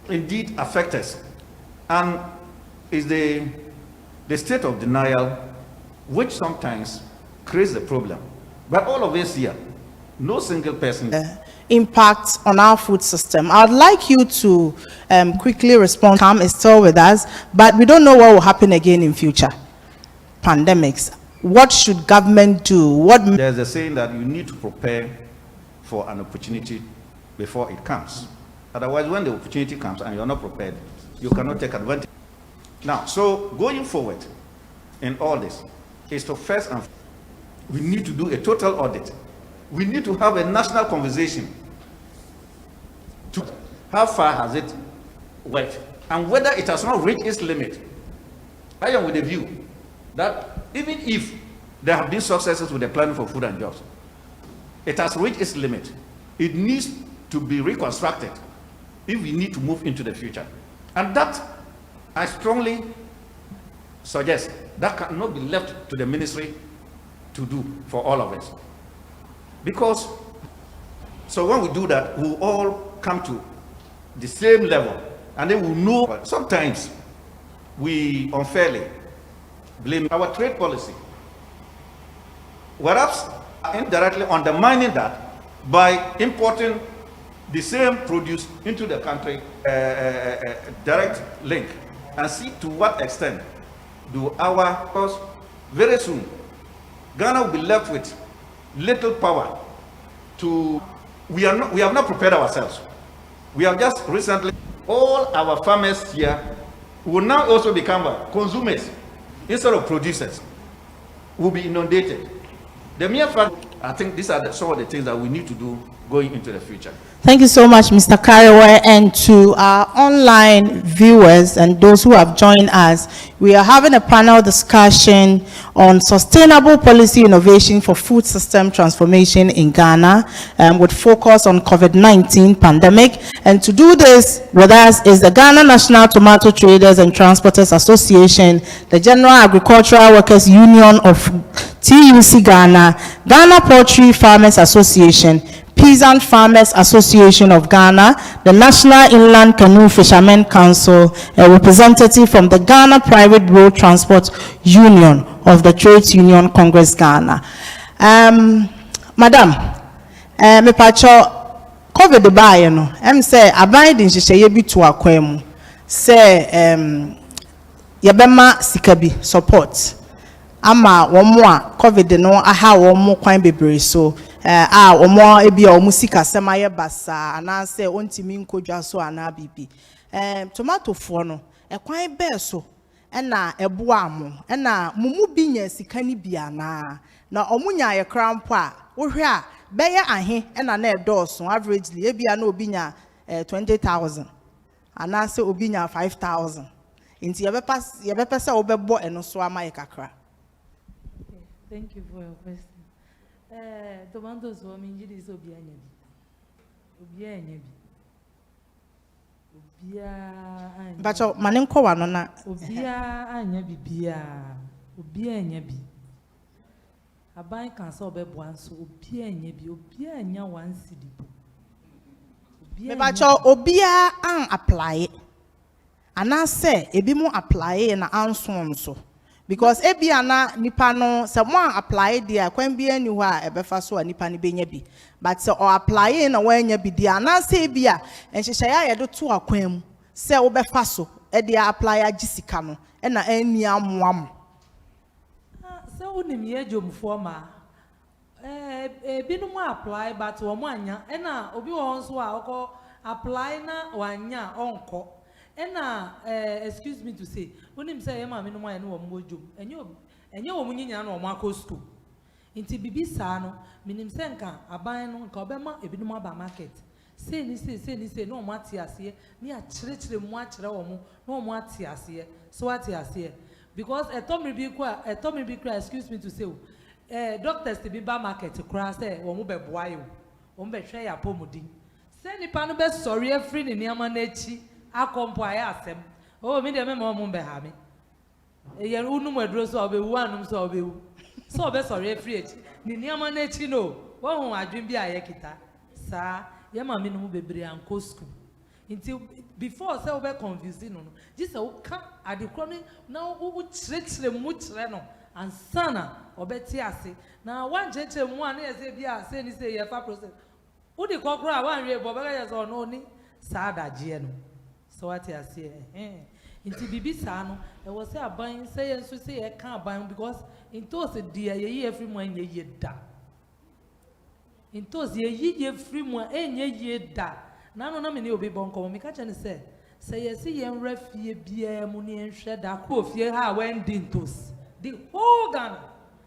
indeed affect us. And is the state of denial which sometimes creates the problem. But all of us here, no single person. Impact on our food system. I'd like you to quickly respond. Cam is still with us, but we don't know what will happen again in future. Pandemics. What should government do? There's a saying that you need to prepare for an opportunity before it comes. Otherwise, when the opportunity comes and you're not prepared, you cannot take advantage. Now, so going forward in all this is to first and we need to do a total audit. We need to have a national conversation to how far has it worked and whether it has not reached its limit. I am with the view that even if there have been successes with the Planning for Food and Jobs, it has reached its limit. It needs to be reconstructed if we need to move into the future. And that, I strongly suggest, that cannot be left to the ministry to do for all of us. Because, so when we do that, we'll all come to the same level, and then we'll know. Sometimes we unfairly blame our trade policy, whereas indirectly undermining that by importing the same produce into the country, direct link, and see to what extent do our, because very soon Ghana will be left with little power to, we have not prepared ourselves. We have just recently, all our farmers here will now also become consumers instead of producers, will be inundated. The mere fact, I think these are some of the things that we need to do going into the future. Thank you so much, Mr. Kariwe, and to our online viewers and those who have joined us. We are having a panel discussion on sustainable policy innovation for food system transformation in Ghana, with focus on COVID-19 pandemic. And to do this with us is the Ghana National Tomato Traders and Transporters Association, the General Agricultural Workers Union of TUC Ghana, Ghana Poultry Farmers Association, Peasant Farmers Association of Ghana, the National Inland Canoe Fishermen Council, a representative from the Ghana Private Road Transport Union of the Trades Union Congress Ghana. Madam, me pacho COVID buy no, say abai din hyehyeye bi to akwam say yebema sikabi support ama womo a COVID no aha womo kwan bebre so omo ebi omo sika sema ye basa na say ontimi nkodwa so ana bibi tomato fo no ekwan be so na ebo amo na mumu bi nya sika ni bia na omo nya ye krampo a wo hwe a be ye ahe na edoso averagely ebia na obi nya 20,000 ana say obi nya 5,000 inti ye be pesa obebo eno so ama ye kakra. Thank you for your question. Tomatoes for me is obianya bi. But maninko wanona. Obia anya bibia. Obia anya bi. Aban kan so be boanso obia anya bi. Obia anya 1 cedi. Me bacho obia an apply. Ana say ebi mo apply na anso so. Because ebi ana nipa no se mo apply dia kwan bi ani ho a ebefa so a nipa ne benya bi. But se o apply na wanya bi dia ana say ebi a enhyehyɛ ya ye do to akwan mu se wo befa so e dia apply agisika no e na ani amoam. Se wonim ye jomfo ma ebi no mo apply but wo mo anya e na obi wo so a okọ apply na wanya onko excuse me to say, when him say, "Mamma, no more, no more job," and you are winning on Marco school. Into Bibi Sano, meaning Senka, a buying on Cobema, a bit more by market. Say, no Matias here, near Church, much no Matias here, so what here. Because a Tommy Bicra, excuse me to say, doctors to be by market to cross there, or move boy, share pomodin. Send the panel sorry, a friend in Yamanechi. Akompo ayasem o me de me mo be ha me ye unu modro so obewu anum so obewu so obe sorry free ni niama na echi no wo hu adwen bi aye kita sa ye ma me no bebre anko school until before say obe confusing no just say wo ka adekro na wo chire mu chire no ansana obe ti ase na wan cheche mu an ye say bia say ni say ye fa process wo de kokro wan we bo be ga so no ni sa adaje no. So what I say, into Bibi Sano, there was a buying say and so say I can't buy because in toast a dear ye every one ye da. In toast ye free one ye da. None of them will be bonko. Me catch and say yes, see and ref ye beer money and shed that quoth ye ha when dintos. The whole gun.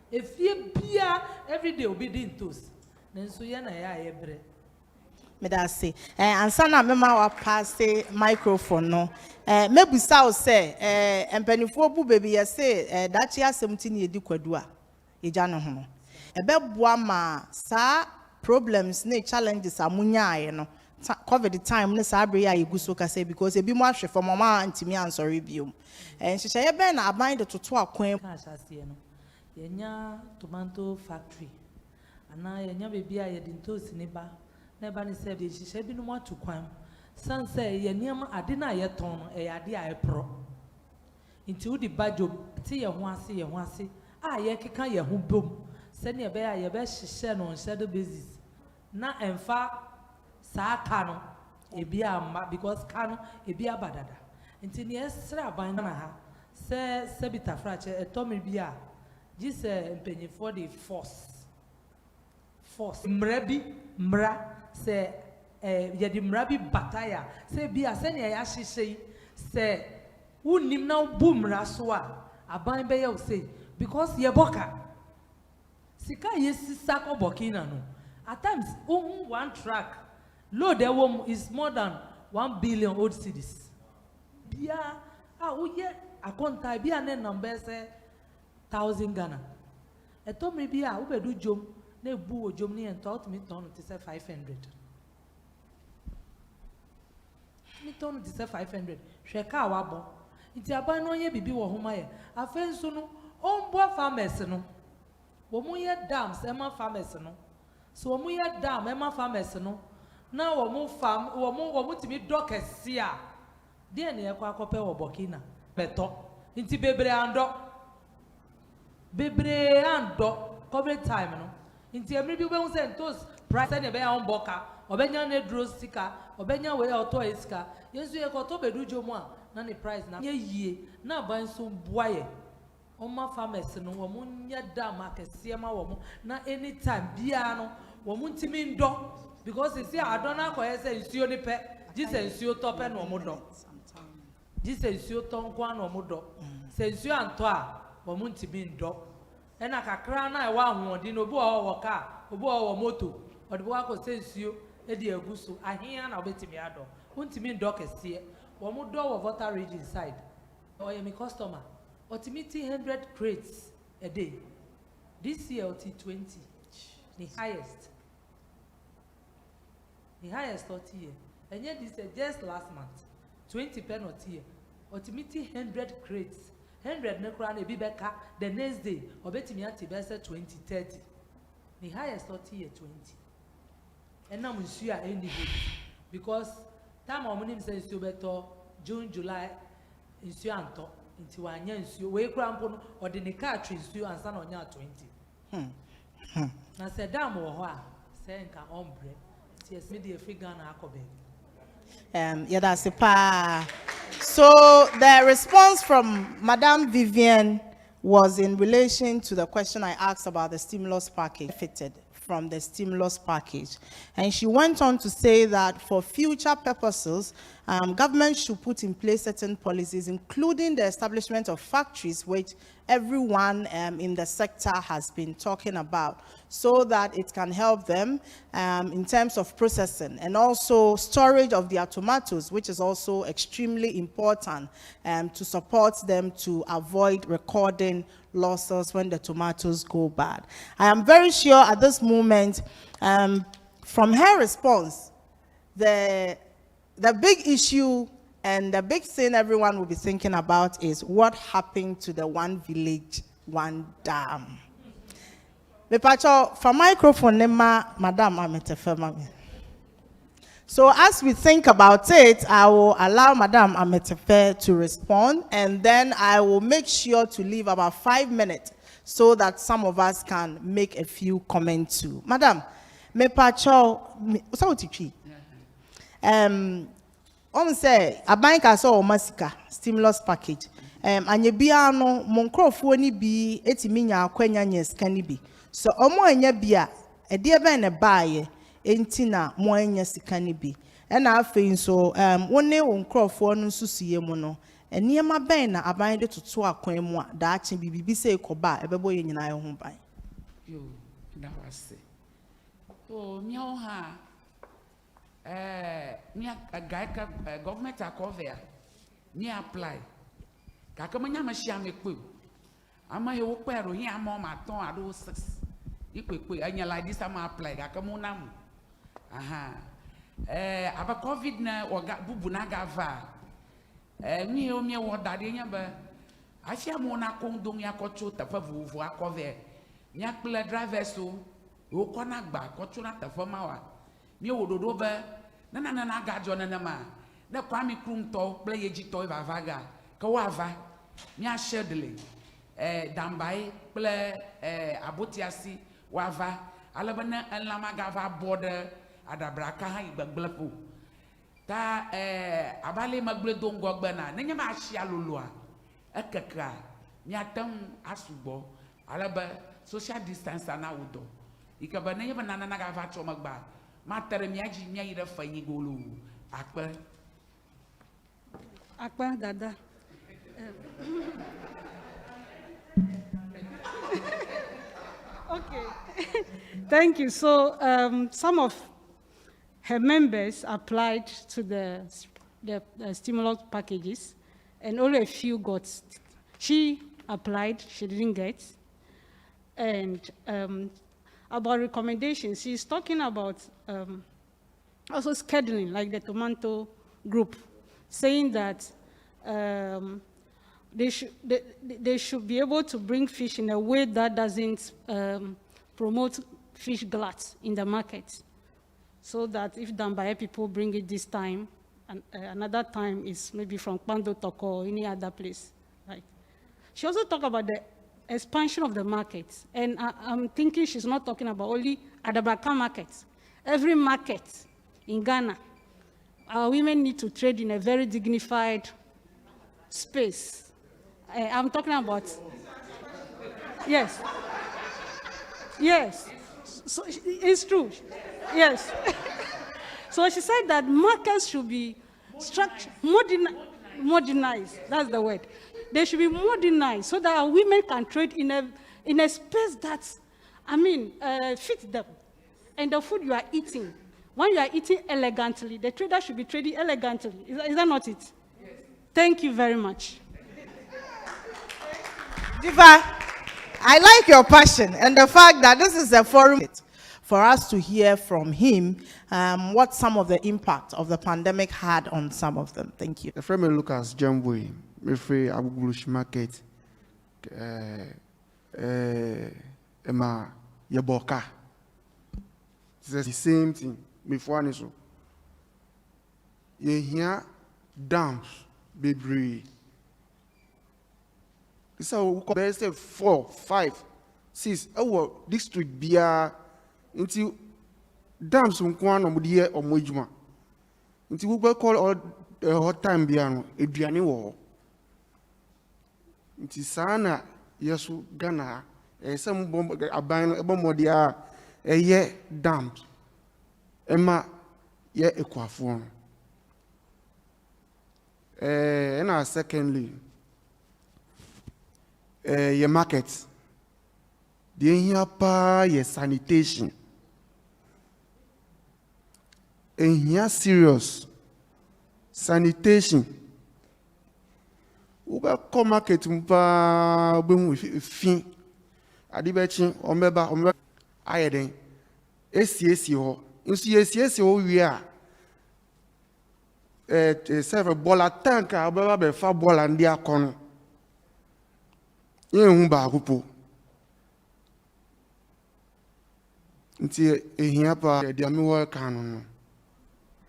If ye beer every day will be dintos. Then so yana ya ebre. Me da say ansa na mema wa pass microphone no mebusa o say empanifo bu baby ye say dachi asem ne edi kwadu a eja ne ho no ebeboa ma sa problems ne challenges amunyae no covid time ne sa abre ya yeguso ka say because ebi mo ahwe from mama antimi ansori biom nhyehyɛ ye be na aban de toto akwan ka asase no yenya tomato factory ana yenya baby a yedintos ne ba never ni said she said be no more to kwam san say ye niam ade na ye ton no e ade a e pro nti wo di bajo ti ye ho ase a ye keka ye ho bom se ne be a ye be hyehyɛ no on shadow basis na emfa sa ka no e bia amma because ka no e bia badada nti ne esra ban na ha se bitafra che e to me bia ji se empenyefo de force mra se yedi mrabi bataya se bia se ne ya hyehyɛ se unim na bumra so a aban be ye say because ye boka sika yesisa ko bokina no at times one track load is more than 1 billion old cedis bia uye akonta bia ne number say 1,000 Ghana etomri bia ubedu jom ne bu ojom ni entot mi ton to say 500 mi ton to say 500 hwe ka wa bo nti aban no ye bibi wo homa ye afenso no ombo farmers no wo mu ye dams e ma farmers no so wo mu ye dam e ma farmers no na wo mu timi dokesi a de ne ye kwa akope wo bokina beto nti bebre ando cover time no nti emri bi we say those price na be ya mboka obenya na duro sika obenya we auto sika yesu ye ko to bedu jomu a na ne price na ye yie na ban so boaye oma farmers no wo munya da market ma wo na anytime bia no wo ntimi ndo because you see adona ko ye say nsuo ni pe ji say nsuo to pe no mo do ji say nsuo to nko na mo do say nsuo anto a wo ntimi ndo ena kakra na e wa ahoɔden obi wo ka obi wo moto ɔde bo akɔ sensuo e de aguso ahia na obetimi ado untimi ndo kɛseɛ wo mo do wo water range inside oye me customer otimiti 100 crates a day this year oti 20 the highest 30 year and yet this just last month 20 penalty ultimately 100 crates 100 ne kura na bi beka the next day obetimi ati be say 20 30 the highest 30 year 20 and now nsu a any because time omunim say nsu beto June July nsu anto nti wanya nsu we kura mpo no ode ne car tree nsu ansa na onya 20 na say dam wo ho a say nka ombre ti es me dey free Ghana akobe. Yeah, that's it. So the response from Madame Vivian was in relation to the question I asked about the stimulus package fitted from the stimulus package. And she went on to say that for future purposes, government should put in place certain policies, including the establishment of factories, which everyone in the sector has been talking about, so that it can help them in terms of processing and also storage of their tomatoes, which is also extremely important to support them to avoid recording losses when the tomatoes go bad. I am very sure at this moment, from her response, the big issue and the big thing everyone will be thinking about is what happened to the one village, one dam. For microphone, Madam Ametefe. So as we think about it, I will allow Madam Ametefe to respond, and then I will make sure to leave about 5 minutes so that some of us can make a few comments too. Madam, say a bank has all masika stimulus package. Anye bia no monkrofo ni bi etimi nya akwanya nyeska ni bi. So omo anya bia e de be ne baaye enti na mo anya sika ni bi. E na afei so woni wonkrofo no susuye mu no eniema ben na aban de toto akwan mu a da ache bibi se ekoba e bebo ye nyina ye ho ban. Yo, na wase. To mi ho ha me a guy government a cover me apply kakamanya machia me kpu ama he wo pero he ama ma ton ado 6 ikpekpe anya like this am apply kakamuna mu aha aba covid na oga bubu na gava me o me wo dade nya ba afia mo na kondom ya kocho tafa vuvu a cover nya kple driver so wo kona gba kocho na tafa mawa mi wododo be na gajo na ma na kwa mi krum to ple yeji to vavaga ka wava mi a shedle dambai ple abotiasi wava alabana enlama gava border adabraka ha igbeglepo ta abale magle dongo gbe na nya ma hia lolua ekekra mi atam asugbo alaba social distance na wodo ikaba nya ba na gava chomagba matere miaji miaire fanyi golo akpa dada okay. Thank you. So some of her members applied to the stimulus packages and only a few got. She applied, she didn't get. And about recommendations, she's talking about also scheduling, like the tomato group, saying that they should be able to bring fish in a way that doesn't promote fish glut in the market, so that if Dambaye people bring it this time, and another time is maybe from Kwando Toko or any other place. Right? She also talked about the expansion of the market, and I'm thinking she's not talking about only Adabraka markets. Every market in Ghana, our women need to trade in a very dignified space. I'm talking about, yes, yes, so it's true, yes. So she said that markets should be modernized, that's the word. They should be modernized so that our women can trade in a space that, fits them. And the food you are eating, when you are eating elegantly, the trader should be trading elegantly. Is that not it? Yes. Thank you very much. Diva, I like your passion and the fact that this is a forum for us to hear from him what some of the impact of the pandemic had on some of them. Thank you. The friend Lucas Jambwe, me free Abuburush Market, Emma Yaboka. It's the same thing before Niso. You hear dams, baby. This is how we say 4, 5, 6. Our district be into dams unkwana mudiye or mojuma. Into we call all the hot time biano Adriani war. Into sana yesu Ghana some bomb a bombardia a year dams. Emma ye equaphone. And secondly, your markets. The here pa your sanitation. And here serious sanitation. Uba come market mpa bemu fin. Adibetchin omeba ayeden. SCSC ho. Insu SCSC ho we are. Serve a bola tank ababa be fa bola ndi akono. Yen hu ba gupo. Nti ehia pa de ami wo kan no.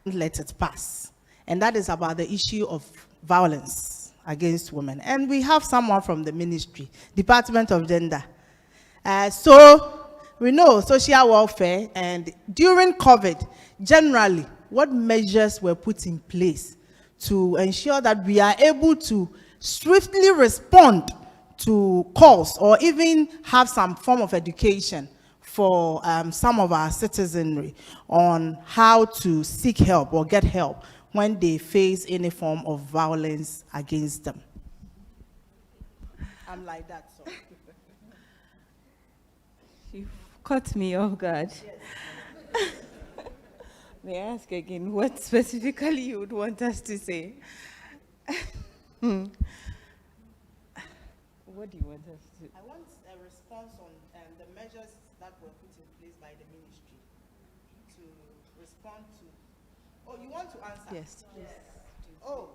Let it pass. And that is about the issue of violence against women. And we have someone from the ministry, Department of Gender. So we know social welfare, and during COVID, generally, what measures were put in place to ensure that we are able to swiftly respond to calls or even have some form of education for some of our citizenry on how to seek help or get help when they face any form of violence against them. I'm like that, so. You've caught me off guard. Yes. May I ask again what specifically you would want us to say? What do you want us to? I want a response on the measures that were put in place by the ministry to respond to. Oh, you want to answer? Yes, please. Oh,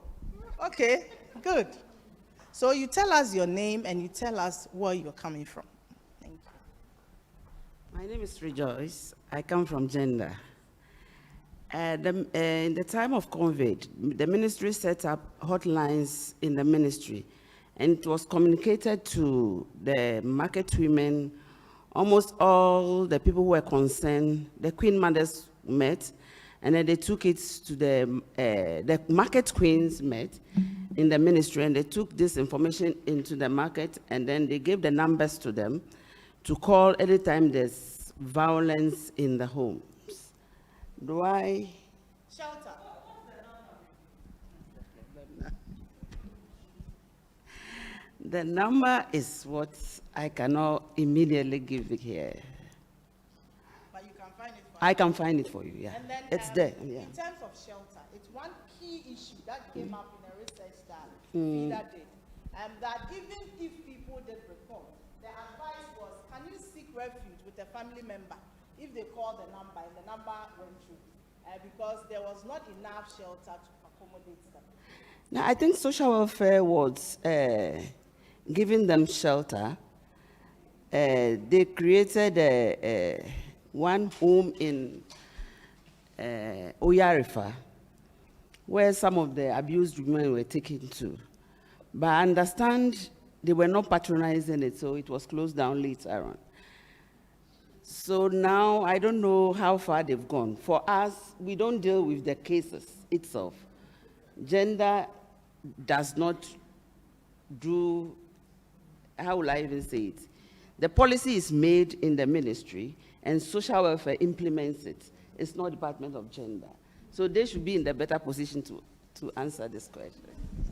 okay, good. So you tell us your name and you tell us where you're coming from. Thank you. My name is Rejoice. I come from Gender. In the time of COVID, the ministry set up hotlines in the ministry, and it was communicated to the market women. Almost all the people who were concerned, the queen mothers met, and then they took it to the market queens met in the ministry, and they took this information into the market, and then they gave the numbers to them to call anytime there's violence in the homes. Do I? Shelter. The number is what I cannot immediately give it here. But you can find it for I can find it for you, yeah. And then, it's there, yeah. In terms of shelter, it's one key issue that came up in a research that Mm. FIDA did. That even if people did report, the advice was, can you seek refuge with a family member if they call the number and the number went through? Because there was not enough shelter to accommodate them. Now, I think social welfare was giving them shelter. They created one home in Oyarifa, where some of the abused women were taken to. But I understand they were not patronizing it, so it was closed down later on. So now I don't know how far they've gone. For us, we don't deal with the cases itself. Gender does not do, how will I even say it? The policy is made in the ministry and social welfare implements it. It's not Department of Gender. So they should be in the better position to answer this question.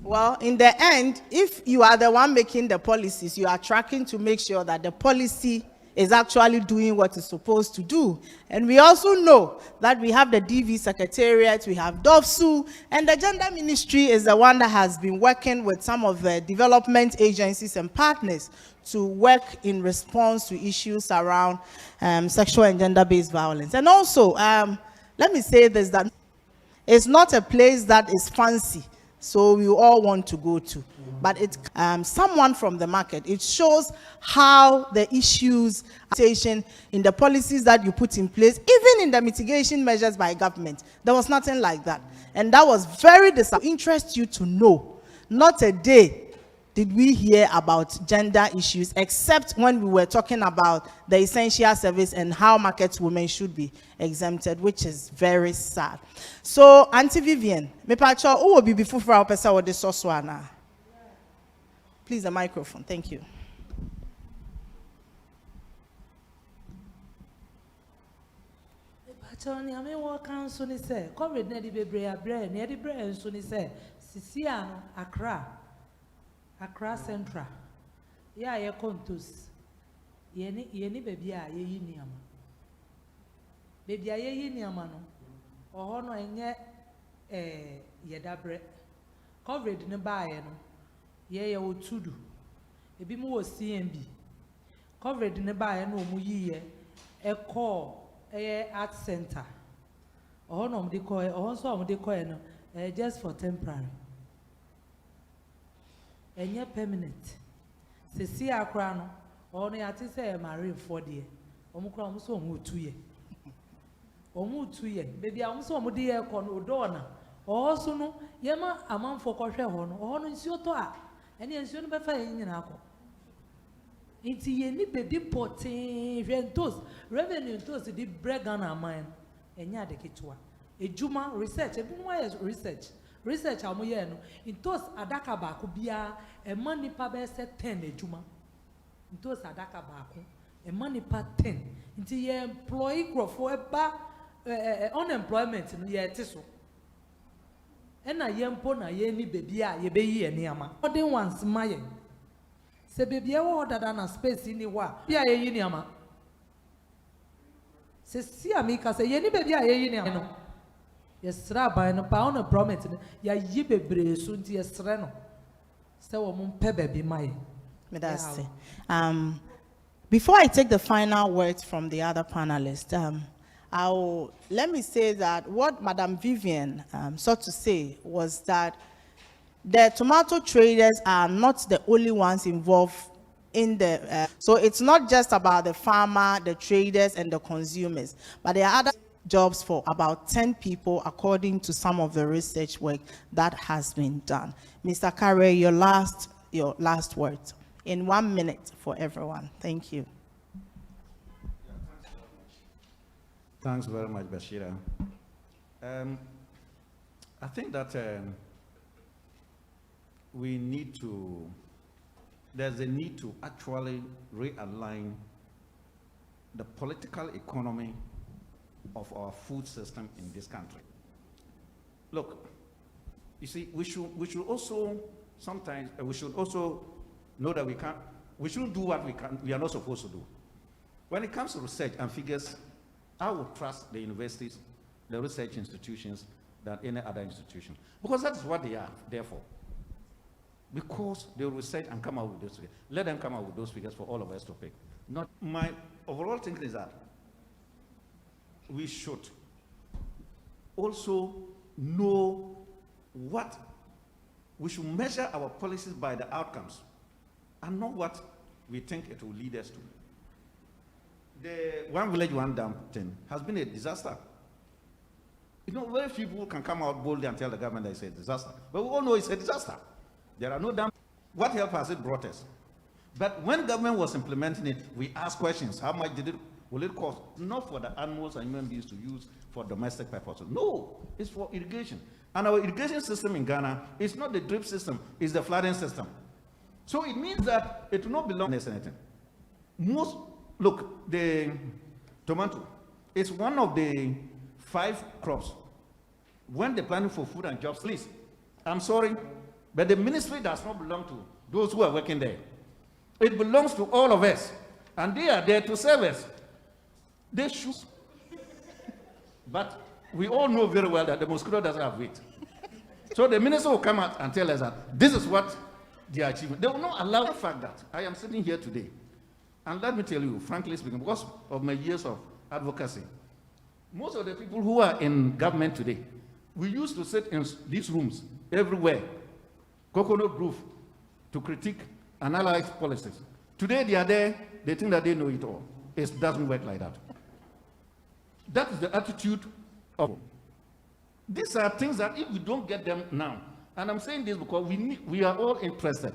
Well, in the end, if you are the one making the policies, you are tracking to make sure that the policy is actually doing what it's supposed to do. And we also know that we have the DV Secretariat, we have DOVSU, and the Gender Ministry is the one that has been working with some of the development agencies and partners to work in response to issues around sexual and gender-based violence. And also, let me say this, that it's not a place that is fancy, so we all want to go to. But it's someone from the market. It shows how the issues in the policies that you put in place, even in the mitigation measures by government, there was nothing like that. And that was very disappointing. Interest you to know, not a day did we hear about gender issues, except when we were talking about the essential service and how market women should be exempted, which is very sad. So, Auntie Vivian, me pacho, who will be before for our person with the soswana? Please, a microphone. Thank you. Tony, I mean, what council ni say? COVID ne di bebre abre, ne di bre enso ni say. Sisia no Accra Central. Ya ye kontos. Ye ni baby a ye yi niama. Baby a ye yi niama no. Oho no enye ye dabre. COVID ne ba ye no. Ye otudu. Ebi mu wo CMB. COVID ne ba ye no mu yi ye. Art center. Oho no mde koy, oho so mde koy no just for temporary. Enye permanent. Se si akra no, oho no yati say marine for there. Omo kra omo so omo tuye. Omo tuye. Baby omo so omo de ye ko no do na. Oho so no yema amanfo kohwe ho no. Oho no nsuo to a. Ene nsuo no be fa yin nyina akọ. Inti ye ni bedi potin rentos revenue tos di brega na man enya de ketwa ejuma research ebi mo ye research amoye no intos adaka ba ko bia e manipa be se 10 ejuma intos adaka ba ko e manipa 10 inti ye employee crofo e ba unemployment no ye tiso ena ye mpo na ye ni bebi a ye be yi ene ama odin once maye se baby e wo dada na space ni wa bia ye yi ni ama se si amika se ye ni baby a ye yi ni ama no ye sra ban no pa on promise ya yi bebre so nti ye sra no se wo mun pe baby mai me that say before I take the final words from the other panelists, let me say that what Madam Vivian sought to say was that the tomato traders are not the only ones involved in the, so it's not just about the farmer, the traders, and the consumers, but there are other jobs for about 10 people, according to some of the research work that has been done. Mr. Carey, your last words in 1 minute for everyone. Thank you. Thanks very much, Bashira. I think that there's a need to actually realign the political economy of our food system in this country. Look, you see, we should also sometimes we should also know that we shouldn't do what we are not supposed to do. When it comes to research and figures, I would trust the universities, the research institutions, than any other institution, because that's what they are there for. Because they will research and come out with those figures. Let them come out with those figures for all of us to pick. Not my overall thinking is that we should also know what we should measure our policies by the outcomes and not what we think it will lead us to. The one village, one dam thing has been a disaster. You know, very few people can come out boldly and tell the government that it's a disaster. But we all know it's a disaster. There are no dams. What help has it brought us? But when government was implementing it, we asked questions. How much will it cost? Not for the animals and human beings to use for domestic purposes. No, it's for irrigation. And our irrigation system in Ghana is not the drip system, it's the flooding system. So it means that it will not belong to anything. Look, the tomato is one of the 5 crops. When they're planning for food and jobs, please, I'm sorry, but the ministry does not belong to those who are working there. It belongs to all of us. And they are there to serve us. They should. But we all know very well that the mosquito doesn't have weight. So the minister will come out and tell us that this is what they are achieving. They will not allow the fact that I am sitting here today. And let me tell you, frankly speaking, because of my years of advocacy, most of the people who are in government today, we used to sit in these rooms everywhere, Coconut Grove, to critique and analyze policies. Today they are there, they think that they know it all. It doesn't work like that. That is the attitude of. These are things that if we don't get them now, and I'm saying this because we are all interested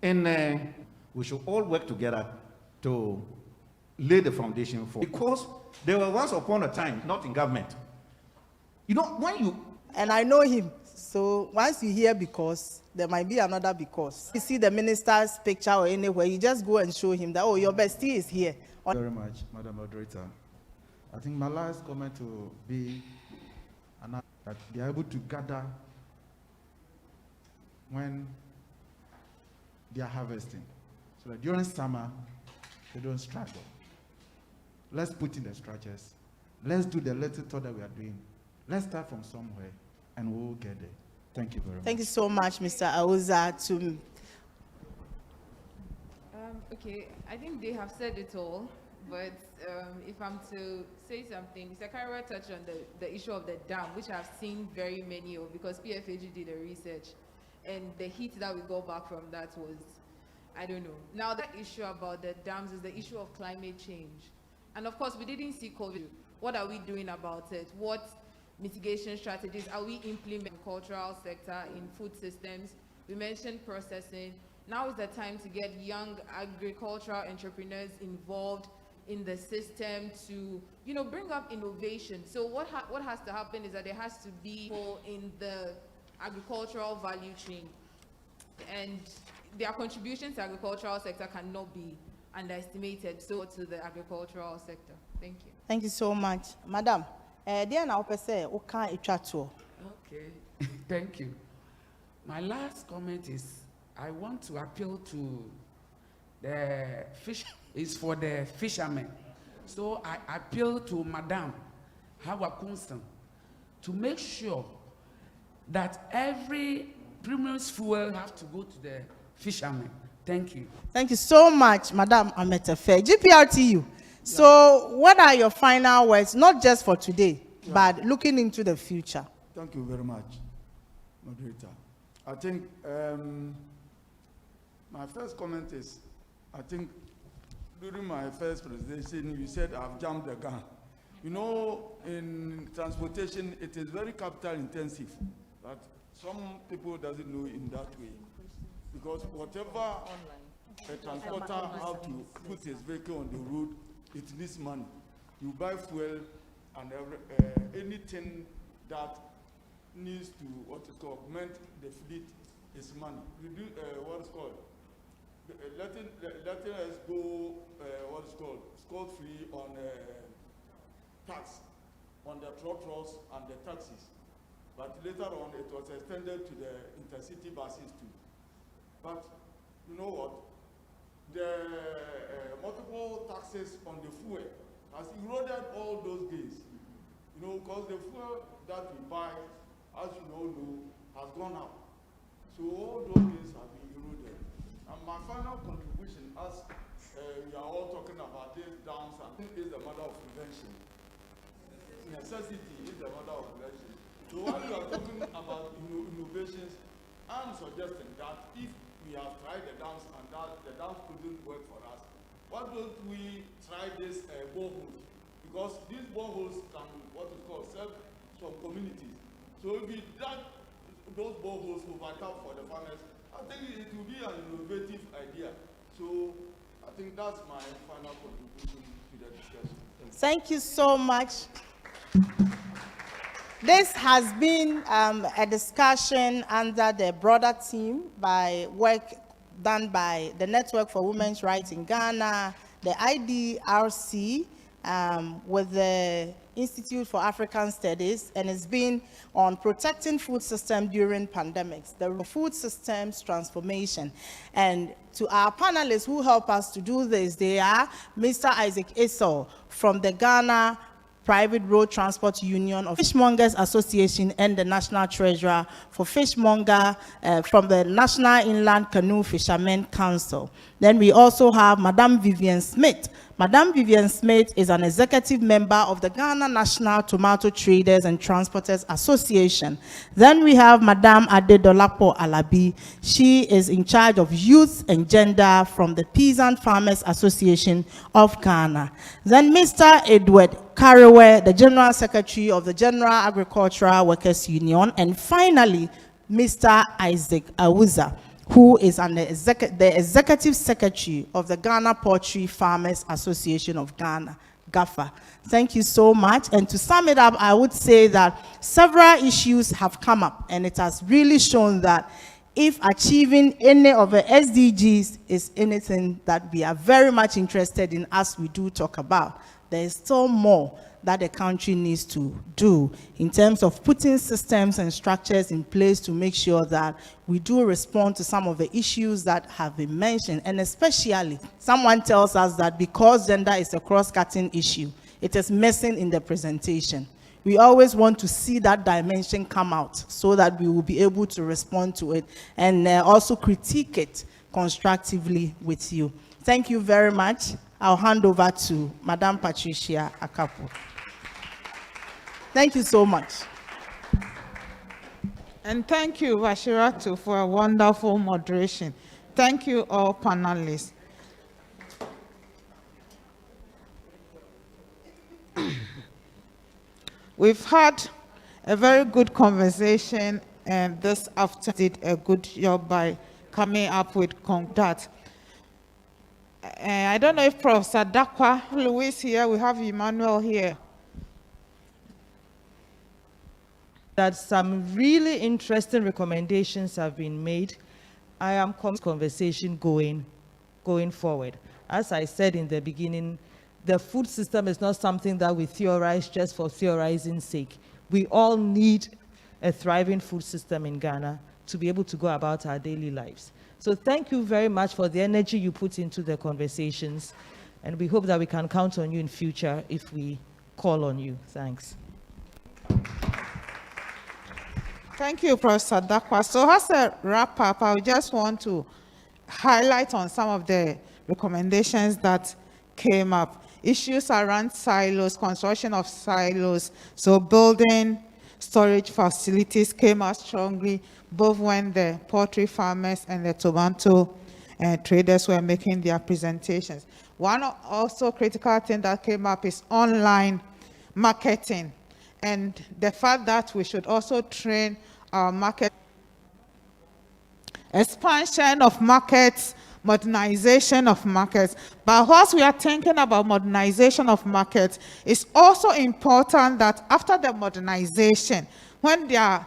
in, we should all work together to lay the foundation for. Because there were once upon a time, not in government. You know, when you. And I know him. So once you hear because, there might be another because. You see the minister's picture or anywhere, you just go and show him that, oh, your bestie is here. Thank you very much, Madam Moderator. I think my last comment will be that they are able to gather when they are harvesting. So that during summer, they don't struggle. Let's put in the structures. Let's do the little thought that we are doing. Let's start from somewhere, and we'll get there. Thank you very much. Thank you so much, Mr. Auza. Okay, I think they have said it all, but if I'm to say something, Mr. Kariwa touched on the issue of the dam, which I've seen very many of, because PFAG did the research, and the heat that we got back from that was, I don't know. Now, the issue about the dams is the issue of climate change. And of course, we didn't see COVID. What are we doing about it? What mitigation strategies are we implementing in the cultural sector, in food systems? We mentioned processing. Now is the time to get young agricultural entrepreneurs involved in the system to, you know, bring up innovation. So what has to happen is that there has to be people in the agricultural value chain, and their contributions to the agricultural sector cannot be underestimated. So to the agricultural sector. Thank you. Thank you so much. Madam, dear now, okay, thank you. My last comment is, I want to appeal to the fish, is for the fishermen. So I appeal to Madam Hawa Kunston to make sure that every premium fuel have to go to the fishermen. Thank you. Thank you so much, Madam Ametefe. GPRTU. So what are your final words, not just for today, but looking into the future? Thank you very much, Moderator. I think my first comment is, I think during my first presentation, you said I've jumped the gun. You know, in transportation, it is very capital intensive, but some people doesn't know in that way. Because whatever a transporter have to put his vehicle on the road, it needs money. You buy fuel and anything that needs to, what is called, augment the fleet is money. You do what is called, letting us go, what is called, scot-free on tax, on the trotros and the taxis. But later on, it was extended to the intercity buses too. But you know what? The multiple taxes on the fuel has eroded all those gains. You know, because the fuel that we buy, as you all know, has gone up. So all those gains have been eroded. And my final contribution, as we are all talking about this dams, I think is the mother of prevention. Necessity is the mother of prevention. So while we are talking about innovations, I'm suggesting that if we have tried the dams and that the dams couldn't work for us, why don't we try this boreholes? Because these boreholes can, what is called, serve some communities. So if we dug those boreholes to back up for the farmers, I think it will be an innovative idea. So I think that's my final contribution to the discussion. Thank you so much. This has been a discussion under the broader team by work done by the Network for Women's Rights in Ghana, the IDRC, with the Institute for African Studies, and it's been on protecting food system during pandemics, the food systems transformation. And to our panelists who help us to do this, they are Mr. Isaac Esau from the Ghana Private Road Transport Union of Fishmongers Association and the National Treasurer for Fishmonger from the National Inland Canoe Fishermen Council. Then we also have Madame Vivian Smith. Madame Vivian Smith is an executive member of the Ghana National Tomato Traders and Transporters Association. Then we have Madame Adedolapo Alabi. She is in charge of youth and gender from the Peasant Farmers Association of Ghana. Then Mr. Edward Karewe, the General Secretary of the General Agricultural Workers Union. And finally, Mr. Isaac Awuza, who is the Executive Secretary of the Ghana Poultry Farmers Association of Ghana, GAFA. Thank you so much. And to sum it up, I would say that several issues have come up, and it has really shown that if achieving any of the SDGs is anything that we are very much interested in, as we do talk about, there is still more that the country needs to do in terms of putting systems and structures in place to make sure that we do respond to some of the issues that have been mentioned. And especially, someone tells us that because gender is a cross-cutting issue, it is missing in the presentation. We always want to see that dimension come out so that we will be able to respond to it and also critique it constructively with you. Thank you very much. I'll hand over to Madame Patricia Akapo. Thank you so much. And thank you, Washiratu, for a wonderful moderation. Thank you, all panelists. We've had a very good conversation, and this afternoon did a good job by coming up with that. I don't know if Professor Dakwa Louis here, we have Emmanuel here. That some really interesting recommendations have been made. I am conversation going forward. As I said in the beginning, the food system is not something that we theorize just for theorizing's sake. We all need a thriving food system in Ghana to be able to go about our daily lives. So thank you very much for the energy you put into the conversations, and we hope that we can count on you in future if we call on you. Thanks. Thank you, Professor Dakwa. So as a wrap-up, I just want to highlight on some of the recommendations that came up. Issues around silos, construction of silos, so building storage facilities came out strongly, both when the poultry farmers and the tomato traders were making their presentations. One also critical thing that came up is online marketing, and the fact that we should also train our market, expansion of markets, modernization of markets. But whilst we are thinking about modernization of markets, it's also important that after the modernization, when they are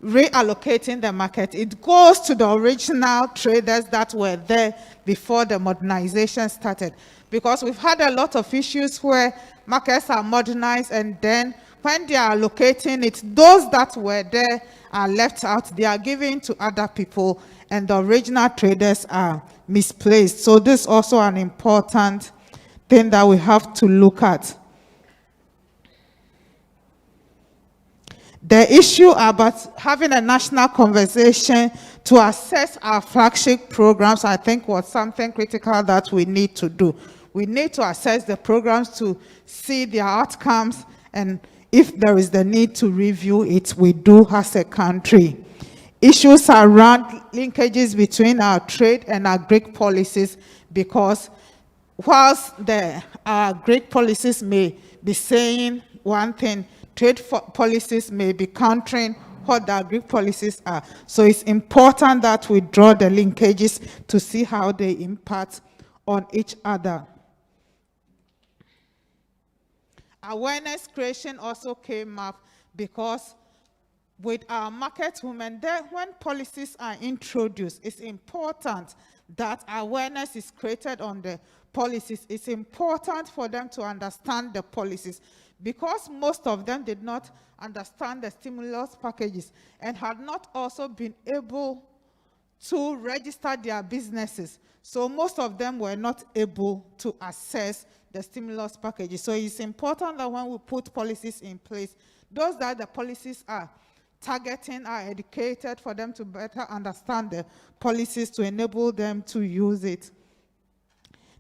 reallocating the market, it goes to the original traders that were there before the modernization started. Because we've had a lot of issues where markets are modernized, and then when they are allocating it, those that were there are left out. They are given to other people, and the original traders are misplaced. So this is also an important thing that we have to look at. The issue about having a national conversation to assess our flagship programs, I think, was something critical that we need to do. We need to assess the programs to see their outcomes, and if there is the need to review it, we do as a country. Issues around linkages between our trade and our Greek policies, because whilst our Greek policies may be saying one thing, trade policies may be countering what the Greek policies are. So it's important that we draw the linkages to see how they impact on each other. Awareness creation also came up, because with our market women, when policies are introduced, it's important that awareness is created on the policies. It's important for them to understand the policies because most of them did not understand the stimulus packages and had not also been able to register their businesses. So most of them were not able to access the stimulus packages. So it's important that when we put policies in place, those that the policies are targeting are educated for them to better understand the policies to enable them to use it.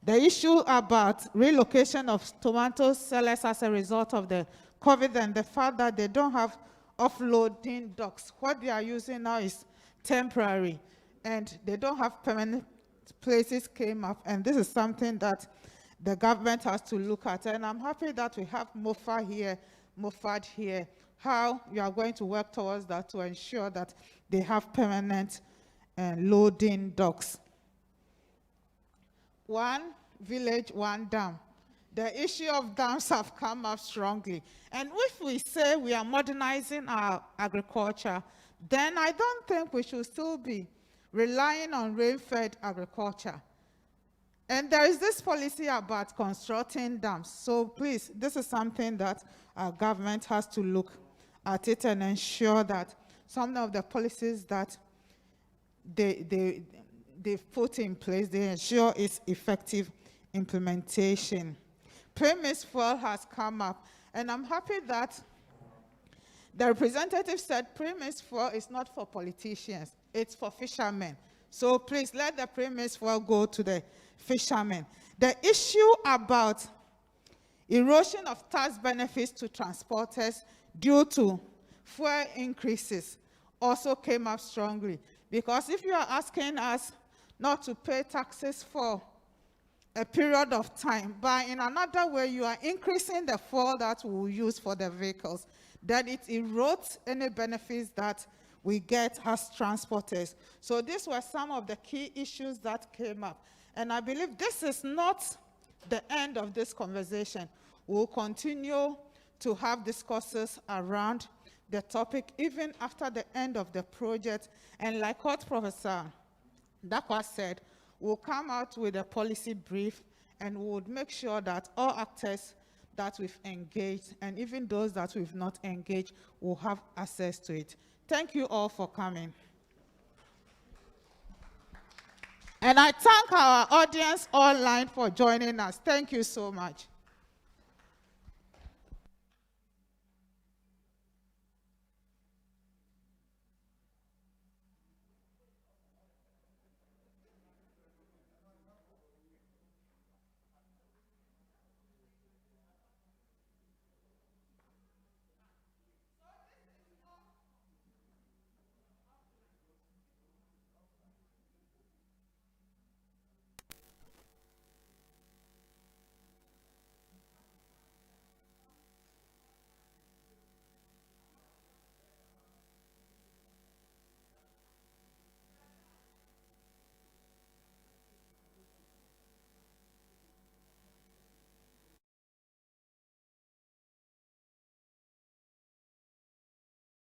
The issue about relocation of tomato sellers as a result of the COVID and the fact that they don't have offloading docks. What they are using now is temporary and they don't have permanent places came up, and this is something that the government has to look at. And I'm happy that we have Mofad here, how you are going to work towards that to ensure that they have permanent loading docks. One village, one dam. The issue of dams have come up strongly. And if we say we are modernizing our agriculture, then I don't think we should still be relying on rain-fed agriculture. And there is this policy about constructing dams. So please, this is something that our government has to look at it and ensure that some of the policies that they've put in place, they ensure its effective implementation. Premise fuel has come up, and I'm happy that the representative said premise fuel is not for politicians, it's for fishermen. So please let the premise fuel go to the fishermen. The issue about erosion of tax benefits to transporters due to fuel increases also came up strongly. Because if you are asking us not to pay taxes for a period of time, but in another way you are increasing the fuel that we will use for the vehicles, then it erodes any benefits that we get as transporters. So these were some of the key issues that came up. And I believe this is not the end of this conversation. We'll continue to have discourses around the topic even after the end of the project. And like what Professor Dakwa said, we'll come out with a policy brief and we would make sure that all actors that we've engaged and even those that we've not engaged will have access to it. Thank you all for coming. And I thank our audience online for joining us. Thank you so much.